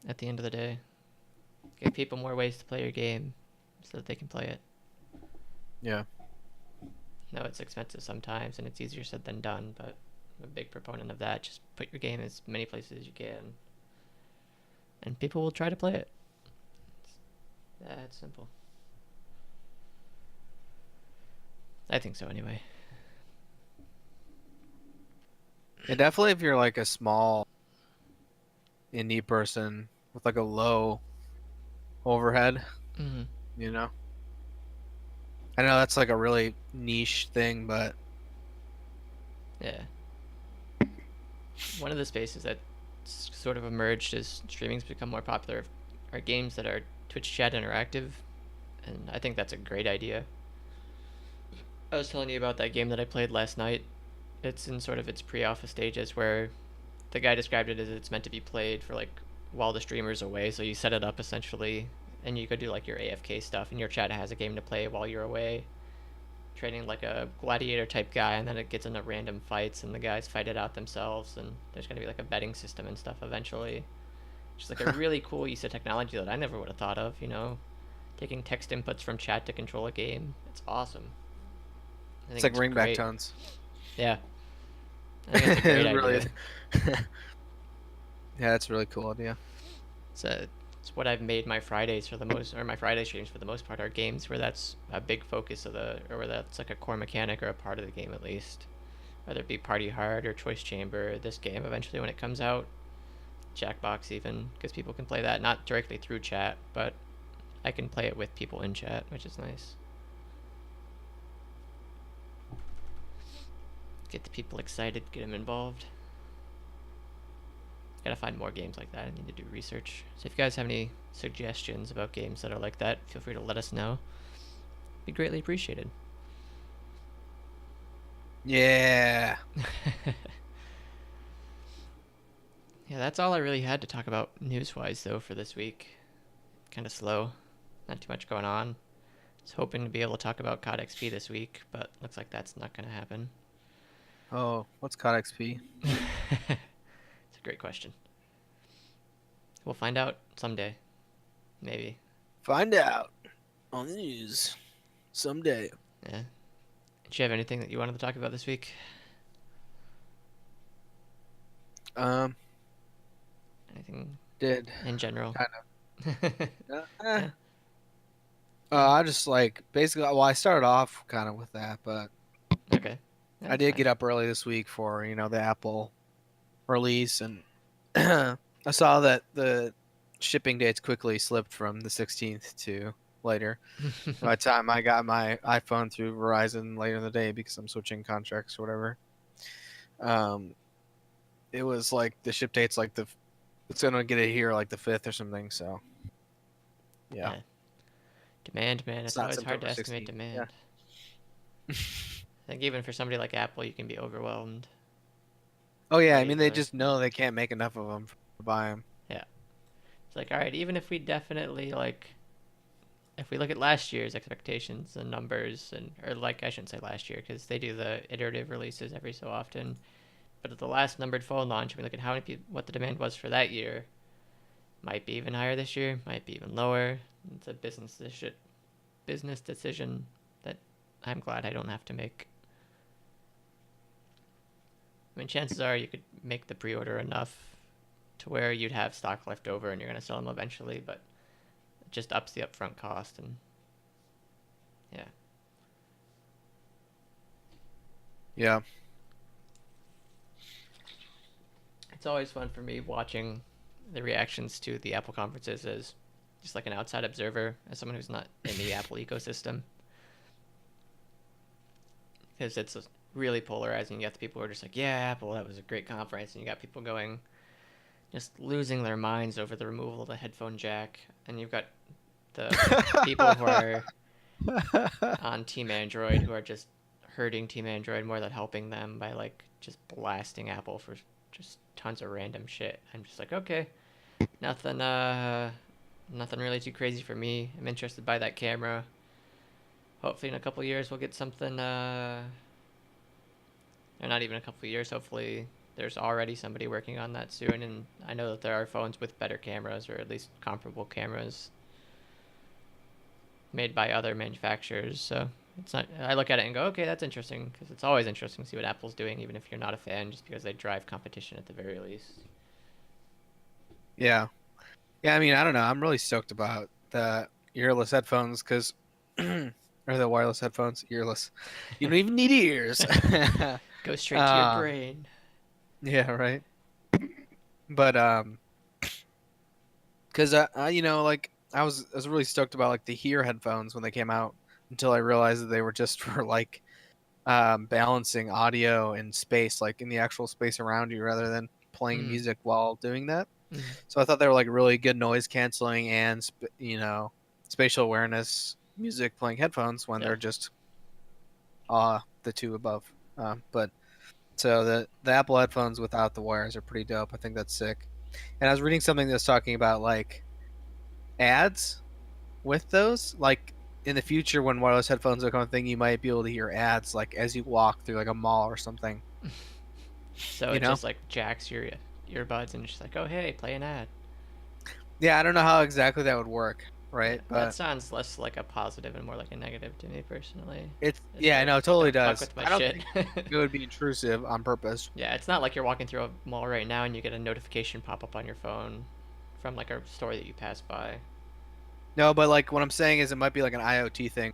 At the end of the day, give people more ways to play your game so that they can play it. Yeah. No, it's expensive sometimes and it's easier said than done, but I'm a big proponent of that. Just put your game in as many places as you can, and people will try to play it. It's that simple. I think so, anyway. And definitely if you're like a small indie person with like a low overhead, Mhm. you know. I know that's like a really niche thing, but Yeah. One of the spaces that sort of emerged as streaming's become more popular are games that are Twitch chat interactive, and I think that's a great idea. I was telling you about that game that I played last night. It's in sort of its pre-alpha stages where the guy described it as it's meant to be played for like while the streamer's away. So you set it up essentially, and you could do like your AFK stuff, and your chat has a game to play while you're away, training like a gladiator type guy, and then it gets into random fights, and the guys fight it out themselves, and there's gonna be like a betting system and stuff eventually. Just like a really cool use of technology that I never would have thought of. Taking text inputs from chat to control a game. It's awesome. I it's think like it's ringback great. tones. Yeah, I think it's a great It really idea. is. Yeah, that's a really cool idea. It's a, it's what I've made my Fridays for the most, or my Friday streams for the most part, are games where that's a big focus of or where that's like a core mechanic or a part of the game at least. Whether it be Party Hard or Choice Chamber, this game eventually when it comes out, Jackbox even, because people can play that not directly through chat, but I can play it with people in chat, which is nice. Get the people excited, get them involved. Gotta find more games like that. I need to do research. So if you guys have any suggestions about games that are like that, feel free to let us know. Be greatly appreciated. Yeah. Yeah, that's all I really had to talk about news-wise though for this week. Kind of slow. Not too much going on. I was hoping to be able to talk about COD XP this week, but looks like that's not going to happen. Oh, what's COD XP? It's a great question. We'll find out someday. Maybe. Find out on the news someday. Yeah. Did you have anything that you wanted to talk about this week? Um, Anything did in general? kind of. Yeah. I just like basically. Well, I started off kind of with that, but Okay. I That's did fine. get up early this week for the Apple release, and I saw that the shipping dates quickly slipped from the 16th to later. By the time I got my iPhone through Verizon later in the day because I'm switching contracts or whatever, um, it was like the ship date's like it's gonna get it here like the 5th or something. So yeah, Yeah. Demand, man. it's It's not always hard to September estimate 16th. Yeah. demand. I think even for somebody like Apple, you can be overwhelmed Oh yeah, I pretty mean they easily. just know they can't make enough of them to buy them. Yeah. It's like, all right, even if we definitely like, if we look at last year's expectations and numbers, and or like I shouldn't say last year because they do the iterative releases every so often. But at the last numbered phone launch, we look at how many people, what the demand was for that year. Might be even higher this year. Might be even lower. It's a business decision that I'm glad I don't have to make. I mean, chances are you could make the pre-order enough to where you'd have stock left over and you're going to sell them eventually, but it just ups the upfront cost. And yeah. Yeah. It's always fun for me watching the reactions to the Apple conferences as just like an outside observer, as someone who's not in the Apple ecosystem, because it's really polarizing. You got the people who are just like, "Yeah, Apple, that was a great conference," and you got people going, just losing their minds over the removal of the headphone jack, and you've got the people who are on Team Android who are just hurting Team Android more than helping them by like just blasting Apple for just tons of random shit. I'm just like, okay, nothing nothing really too crazy for me. I'm interested by that camera. Hopefully in a couple years we'll get something or not even a couple years, hopefully there's already somebody working on that soon, and I know that there are phones with better cameras or at least comparable cameras made by other manufacturers. So it's not. I look at it and go, okay, that's interesting, because it's always interesting to see what Apple's doing, even if you're not a fan, just because they drive competition at the very least. Yeah. Yeah, I mean, I don't know. I'm really stoked about the earless headphones because, or the wireless headphones, earless. You don't even need ears. Go straight to your um, brain. Yeah, right. But because like I was really stoked about like the Hear headphones when they came out until I realized that they were just for like balancing audio in space, like in the actual space around you, rather than playing Mm. music while doing that. Mm. So I thought they were like really good noise canceling and spatial awareness music playing headphones when Yeah. they're just the two above. But so the Apple headphones without the wires are pretty dope. I think that's sick. And I was reading something that's talking about like ads with those. Like in the future, when wireless headphones become a thing, you might be able to hear ads like as you walk through like a mall or something. So You it know? just like jacks your earbuds and it's just like, oh hey, play an ad. Yeah, I don't know how exactly that would work, Yeah, right? that But sounds less like a positive and more like a negative to me personally. it's It's yeah, I like, know, it totally don't fuck does. with my I don't shit. think it would be intrusive on purpose. Yeah, it's not like you're walking through a mall right now and you get a notification pop up on your phone from like a store that you pass by. No, but like what I'm saying is it might be like an IoT thing.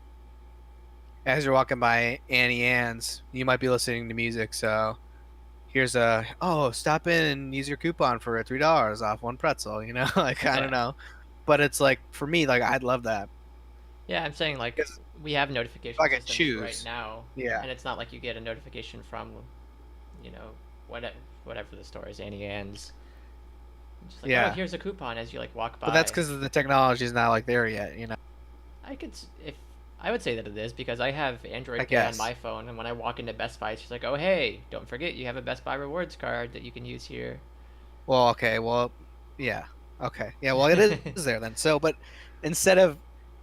As you're walking by Annie Ann's, you might be listening to music. So here's stop in and use your coupon for $3 off one pretzel. Like I don't Yeah. know, but it's like for me, like I'd love that Yeah, I'm saying like because we have if notification I could systems right choose, now, yeah, and it's not like you get a notification from, you know, whatever the store is, Annie Ann's. It's just like, oh, yeah, here's a coupon as you like walk but that's by. because the technology is not like there yet. If I would say that it is because I have I Android Pay on guess. my phone, and when I walk into Best Buy, it's just like, oh hey, don't forget you have a Best Buy rewards card that you can use here. Well, okay, well, yeah, okay, yeah, well, it is there then. So, but instead of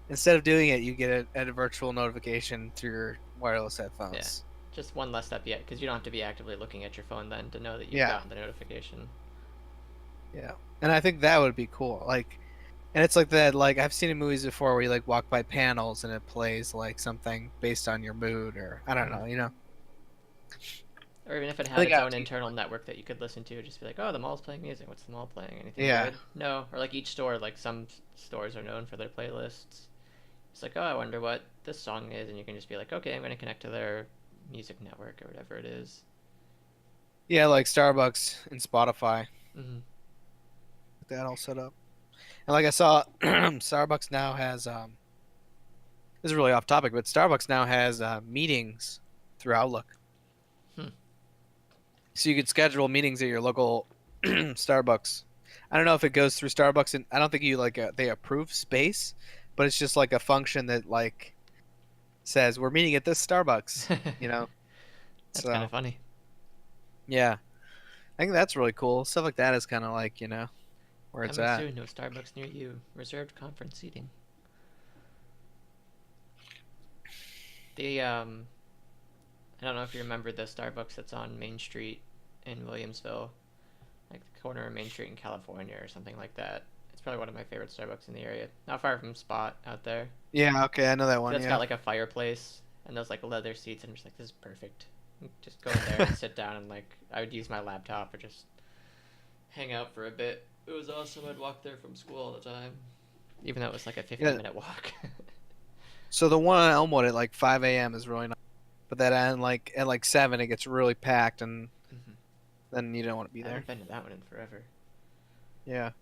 instead of doing it, you get a virtual notification through your wireless Yeah, headphones. just one less step yet, because you don't have to be actively looking at your phone then to know that you've Yeah, gotten the notification. yeah, and I think that would be cool. Like, and it's like that. Like I've seen in movies before where you like walk by panels and it plays like something based on your mood, or I don't Mm. know. Or even if it I had think its own IoT. internal network that you could listen to, just be like, oh, the mall's playing music. What's the mall playing? Anything Yeah, good? No. Or like each store, like some stores are known for their playlists. It's like, oh, I wonder what this song is, and you can just be like, okay, I'm going to connect to their music network or whatever it is. yeah, like Starbucks and Spotify. Mm-hmm. That all set up. And like I saw, Starbucks now has this is really off topic, but Starbucks now has meetings through Outlook. Hmm. So you could schedule meetings at your local Starbucks. I don't know if it goes through Starbucks, and I don't think you like they approve space, but it's just like a function that like says we're meeting at this Starbucks. You know, That's kind of so funny. yeah, I think that's really cool. Stuff like that is kind of like where it's Coming at. soon to a Starbucks near you. Reserved conference seating. The I don't know if you remember the Starbucks that's on Main Street in Williamsville, like the corner of Main Street in California or something like that. It's probably one of my favorite Starbucks in the area. Not far from Spot out there. Yeah, okay, I know that one. That's Yeah, got like a fireplace and those like leather seats, and I'm just like, this is perfect. Just go in there and sit down and like I would use my laptop or just hang out for a bit. It was awesome. I'd walk there from school all the time, even though it was like a 15 yeah. minute walk. So the one on Elmwood at like 5 a.m. is really nice, but that at like 7 it gets really packed, and Hmm. then you don't want to be I there. haven't been to that one in forever. Yeah.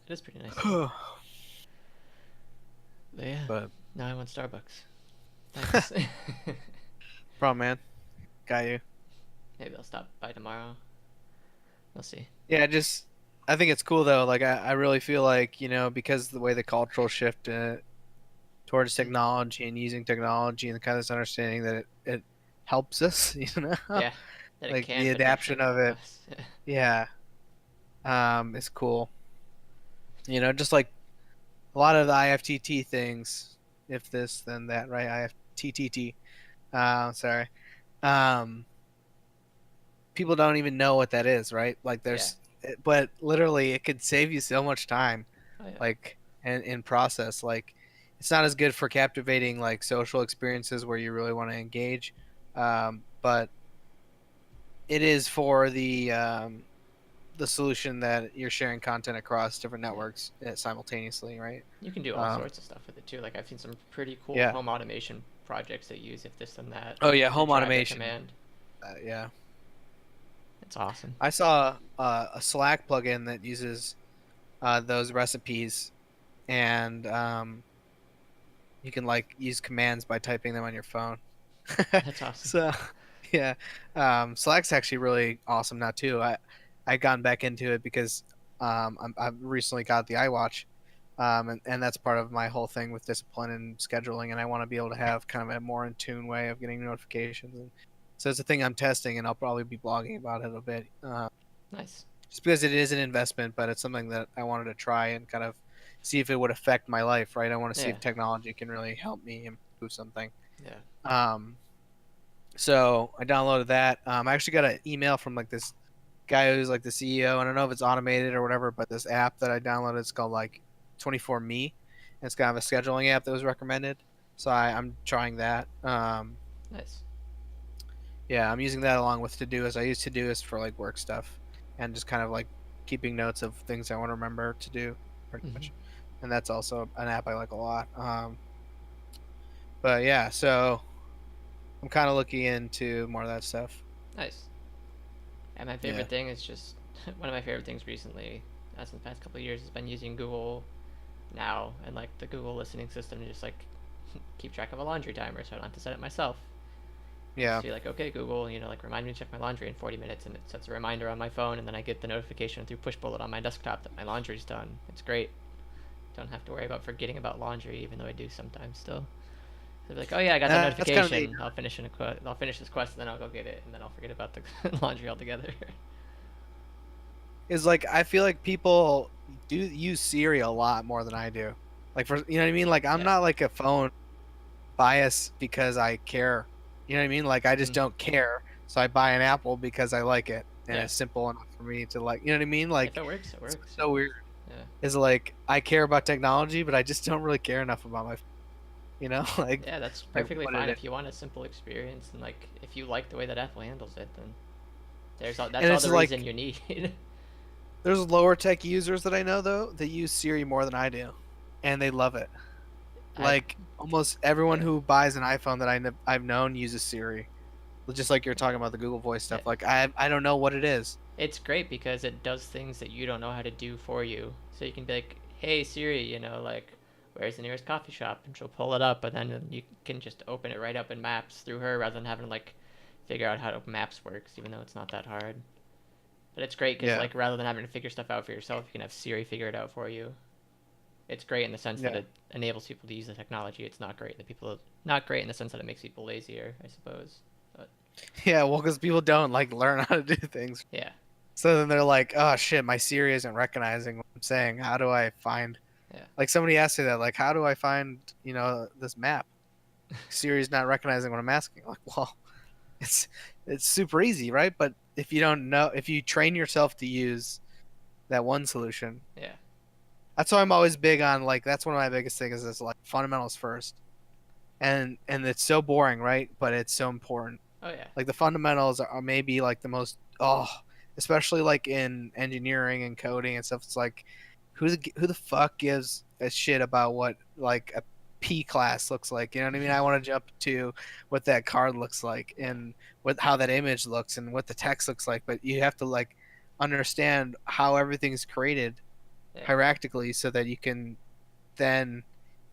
It is pretty nice though. But yeah, But now I want Starbucks. Thanks. problem, man. Got you. Maybe I'll stop by tomorrow. We'll see. Yeah, just I think it's cool though. Like I really feel like because of the way the cultural shift towards Mm. technology and using technology and kind of this understanding that it helps us, Yeah, that it like can the potentially adaption of harm it. us. Yeah, is cool. Just like a lot of the IFTT things. If this, then that, right? IFTTT. Sorry. Um, people don't even know what that is, right? Like Yeah. but literally it could save you so much time, Oh yeah. like in process. Like it's not as good for captivating like social experiences where you really want to engage, but it is for the solution that you're sharing content across different Yeah. networks simultaneously, right? You can do all Um, sorts of stuff with it too. Like I've seen some pretty cool yeah. home automation projects that use if this and that Oh yeah, to home drive the automation. command. Yeah. It's awesome. I saw a Slack plugin that uses those recipes, and you can like use commands by typing them on your phone. That's awesome. So, yeah, Slack's actually really awesome now too. I gotten back into it because I've recently got the iWatch, and that's part of my whole thing with discipline and scheduling, and I want to be able to have kind of a more in tune way of getting notifications. And so it's a thing I'm testing, and I'll probably be blogging about it a bit, Nice. just because it is an investment, but it's something that I wanted to try and kind of see if it would affect my life. Right, I want to see Yeah. if technology can really help me improve something. Yeah. Um, so I downloaded that. I actually got an email from like this guy who's like the CEO. I don't know if it's automated or whatever, but this app that I downloaded is called like 24Me. And it's kind of a scheduling app that was recommended. So I'm trying that. Nice. Yeah, I'm using that along with Todoist. I use Todoist for like work stuff and just kind of like keeping notes of things I want to remember to do, pretty Hmm. much. And that's also an app I like a lot. But yeah, so I'm kind of looking into more of that stuff. Nice. And my Yeah. favorite thing is just one of my favorite things recently, as in the past couple of years, has been using Google Now and like the Google listening system to just like keep track of a laundry timer, so I don't have to set it myself. Yeah. Just be like, okay, Google, like remind me to check my laundry in 40 minutes, and it sets a reminder on my phone, and then I get the notification through push bullet on my desktop that my laundry's done. It's great. Don't have to worry about forgetting about laundry, even though I do sometimes still. So be like, oh yeah, I got that That's kind of neat. notification. I'll finish this quest, and then I'll go get it, and then I'll forget about the laundry altogether. Is like I feel like people do use Siri a lot more than I do. Like for you know what I mean? Like I'm Yeah. not like a phone bias because I care. You know what I mean? Like I just Mm. don't care. So I buy an Apple because I like it and Yeah. it's simple enough for me to like, you know what I mean? If Like it works, it it's works. so weird. Yeah. Is like I care about technology, but I just don't really care enough about my, like Yeah, that's like perfectly what fine it is. if you want a simple experience, and like if you like the way that Apple handles it, then that's And all it's the reason like you need. there's lower tech users that I know though that use Siri more than I do, and they love it. I've Like almost everyone yeah who buys an iPhone that I've known uses Siri. Just like you're talking about the Google Voice yeah. stuff. Like I don't know what it is. It's great because it does things that you don't know how to do for you. So you can be like, "Hey Siri, like where's the nearest coffee shop?" And she'll pull it up, and then you can just open it right up in Maps through her, rather than having to like figure out how Maps works, even though it's not that hard. But it's great because Yeah, like rather than having to figure stuff out for yourself, you can have Siri figure it out for you. It's great in the sense that yeah, it enables people to use the technology. It's not great in the sense that it makes people lazier, I suppose. But yeah. Well, because people don't like learn how to do things, yeah, so then they're like, "Oh shit, my Siri isn't recognizing what I'm saying. How do I find?" yeah, Like somebody asked me that, like, "How do I find this map?" Siri's not recognizing what I'm asking. Like, well, it's it's super easy, right? But if you don't know, if you train yourself to use that one solution, yeah. that's why I'm always big on like that's one of my biggest things is like fundamentals first. And it's so boring, right? But it's so important. Oh yeah, Like the fundamentals are maybe like the most especially like in engineering and coding and stuff. It's like who the fuck gives a shit about what like a P class looks like? You know what I mean? I want to jump to what that card looks like yeah, and what how that image looks and what the text looks like. But you have to like understand how everything's created yeah, hierarchically so that you can then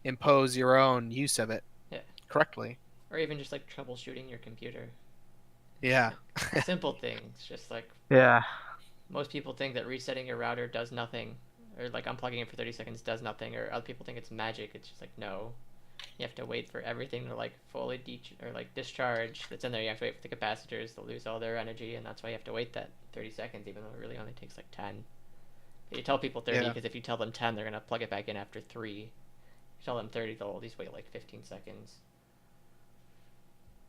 impose your own use of it yeah. correctly. Or even just like troubleshooting your computer. Yeah. Like simple things, just like Yeah. most people think that resetting your router does nothing, or like unplugging it for 30 seconds does nothing, or other people think it's magic. It's just like no. You have to wait for everything to like fully or like discharge that's in there. You have to wait for the capacitors to lose all their energy, and that's why you have to wait that 30 seconds, even though it really only takes like 10. But you tell people 30 Yeah. because if you tell them 10, they're gonna plug it back in after 3. You tell them 30, they'll at least wait like 15 seconds.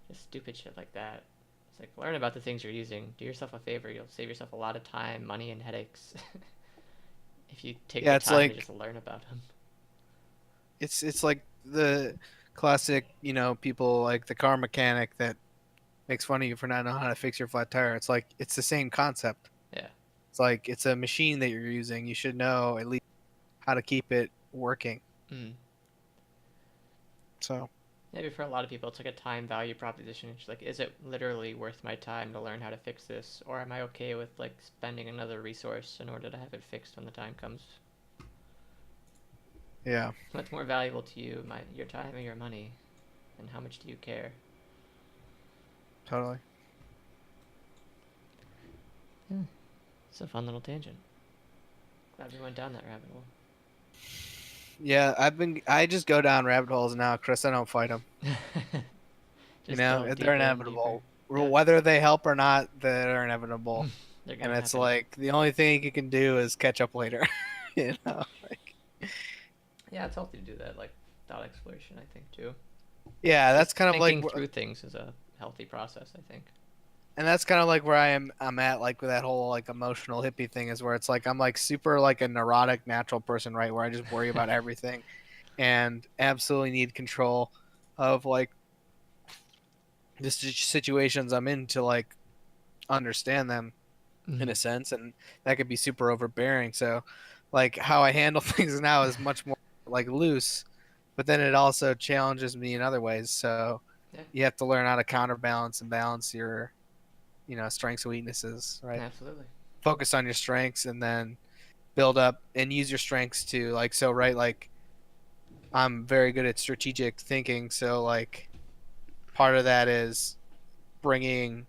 Just stupid shit like that. It's like learn about the things you're using. Do yourself a favor. You'll save yourself a lot of time, money, and headaches if you take the Yeah, it's time to like just learn about them. it's like the classic, people like the car mechanic that makes fun of you for not knowing how to fix your flat tire. It's like it's the same concept. Yeah. It's like it's a machine that you're using. You should know at least how to keep it working. Mm. So, Maybe for a lot of people, it's like a time value proposition. It's like, is it literally worth my time to learn how to fix this, or am I okay with like spending another resource in order to have it fixed when the time comes? Yeah, What's more valuable to you, your time or your money, and how much do you care? totally. Yeah, it's a fun little tangent. Glad we went down that rabbit hole. Yeah, I just go down rabbit holes now, Chris. I don't fight them. You Just know, delve they're deeper and deeper. inevitable. Yeah, Whether they help or not, they're inevitable. they're And gonna it's happen. like the only thing you can do is catch up later. You know, like Yeah, it's healthy to do that, like thought exploration. I think too. yeah, that's Just kind of like thinking through things is a healthy process. I think. and that's kind of like where I'm at like with that whole like emotional hippie thing is where it's like I'm like super like a neurotic natural person, right? Where I just worry about everything and absolutely need control of like the situations I'm in to like understand them in a Mhm. sense, and that could be super overbearing. So like how I handle things now is much more like loose, but then it also challenges me in other ways. So Yeah, you have to learn how to counterbalance and balance your, you know, strengths and weaknesses, right? absolutely. Focus on your strengths and then build up and use your strengths to like so right like I'm very good at strategic thinking, so like part of that is bringing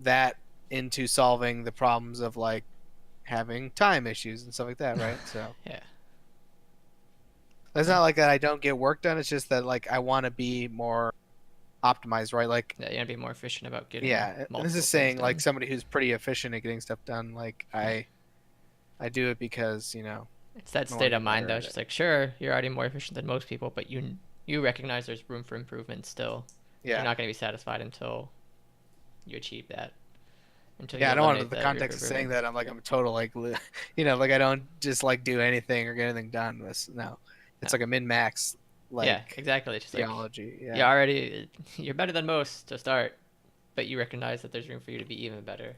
that into solving the problems of like having time issues and stuff like that, right? So Yeah. it's Yeah. not like that I don't get work done. It's just that like I want to be more optimized, right? Like Yeah, you gotta be more efficient about getting yeah, and this multiple is things saying like done. somebody who's pretty efficient at getting stuff done. Like Yeah. I do it because you know It's that I want state to of get mind better though. at It's it. just like, sure, you're already more efficient than most people, but you recognize there's room for improvement still. You're Yeah, not gonna be satisfied until you achieve that. Until yeah. you I don't want eliminate the that room for context of saying improvement. that I'm like I'm total like you know like I don't just like do anything or get anything done. No, No. it's like a min max Yeah, like exactly. It's just like theology. you're Yeah, already you're better than most to start, but you recognize that there's room for you to be even better,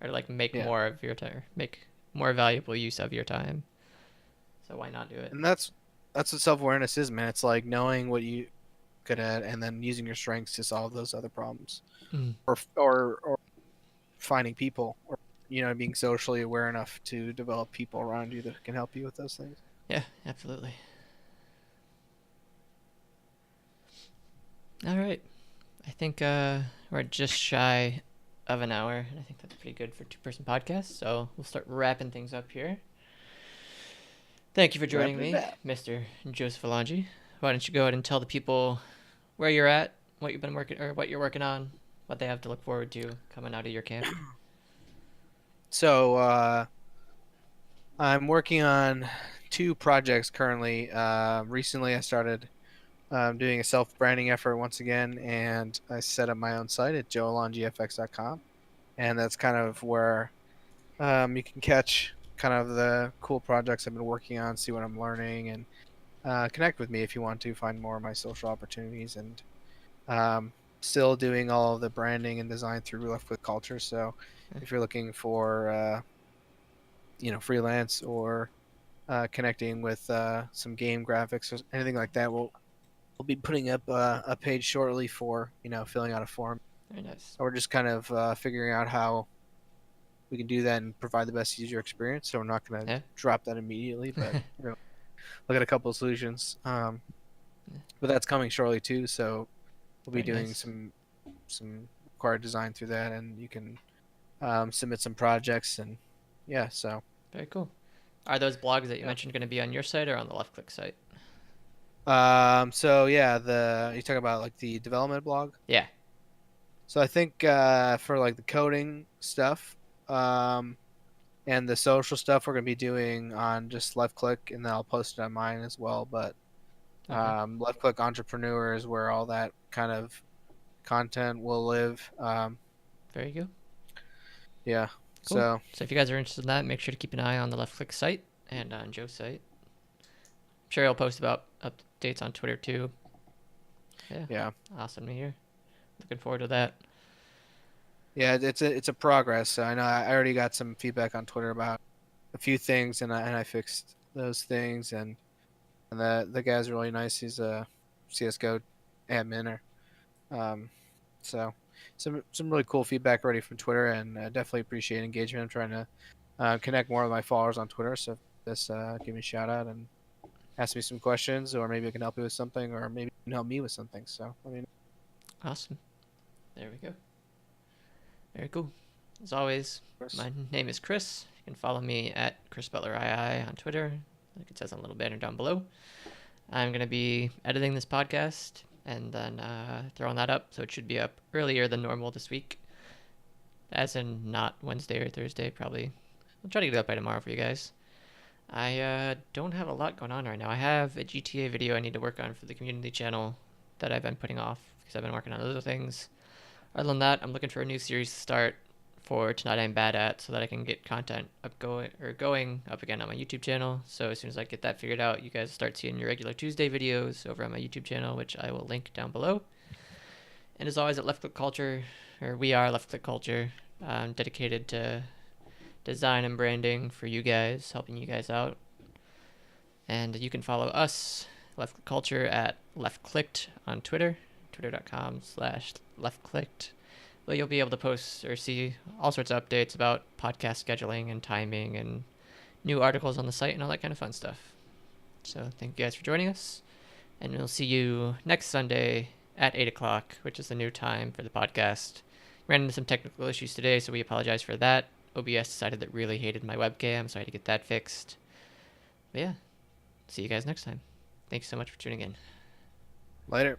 or like make yeah. more of your time, make more valuable use of your time. So why not do it? And that's what self awareness is, man. It's like knowing what you good at and then using your strengths to solve those other problems, Mm. or finding people, or you know, being socially aware enough to develop people around you that can help you with those things. Yeah, absolutely. All right. I think we're just shy of an hour, and I think that's pretty good for a two-person podcast. So we'll start wrapping things up here. Thank you for joining Wrapping it me, up. Mr. Joseph Alonji. Why don't you go ahead and tell the people where you're at, what you've been working, or what you're working on, what they have to look forward to coming out of your camp. So I'm working on two projects currently. Recently, I started doing a self branding effort once again, and I set up my own site at joelongfx.com, and that's kind of where you can catch kind of the cool projects I've been working on, see what I'm learning, and connect with me if you want to find more of my social opportunities. And um, still doing all of the branding and design through Left Click Culture. So if you're looking for you know freelance or connecting with some game graphics or anything like that, we'll be putting up a page shortly for you know filling out a form. Very nice. We're just kind of figuring out how we can do that and provide the best user experience. So we're not going to Yeah. drop that immediately, but we're going to look at a couple of solutions. But that's coming shortly too. So we'll be Very doing nice. some required design through that, and you can submit some projects and yeah. So Very cool. Are those blogs that you yeah. mentioned going to be on your site or on the Left Click site? So yeah, the you talk about like the development blog. Yeah. So I think for like the coding stuff, um, and the social stuff we're gonna be doing on just left click, and then I'll post it on mine as well. But Okay. left click entrepreneur is where all that kind of content will live. Very good. Yeah. Cool. So So if you guys are interested in that, make sure to keep an eye on the Left Click site and on Joe's site. I'm sure he'll post about updates on Twitter too. Yeah. yeah, Awesome to hear. Looking forward to that. yeah, it's a progress. So I know I already got some feedback on Twitter about a few things, and I fixed those things, and the guy's really nice. He's CS:GO admin or so some really cool feedback already from Twitter, and definitely appreciate engagement. I'm trying to connect more with my followers on Twitter, so just give me a shout out and ask me some questions, or maybe I can help you with something, or maybe you can help me with something. So I mean, Awesome. There we go. Very cool. As always, my name is Chris. You can follow me at Chris Butler II on Twitter, like it says on the little banner down below. I'm going to be editing this podcast and then throwing that up, so it should be up earlier than normal this week. As in not Wednesday or Thursday, probably. I'll try to get it up by tomorrow for you guys. I don't have a lot going on right now. I have a GTA video I need to work on for the community channel that I've been putting off because I've been working on other things. Other than that, I'm looking for a new series to start for Tonight I'm Bad At so that I can get content going up again on my YouTube channel. So as soon as I get that figured out, you guys start seeing your regular Tuesday videos over on my YouTube channel, which I will link down below. And as always, at Left Click Culture, or we are Left Click Culture, dedicated to design and branding for you guys, helping you guys out. And you can follow us, Left Click Culture, at Left Clicked on Twitter, twitter.com/leftclicked. Well, you'll be able to post or see all sorts of updates about podcast scheduling and timing and new articles on the site and all that kind of fun stuff. So thank you guys for joining us, and we'll see you next Sunday at 8 o'clock, which is the new time for the podcast. Ran into some technical issues today, so we apologize for that. OBS decided that really hated my webcam, so I had to get that fixed. But yeah, see you guys next time. Thanks so much for tuning in. Later.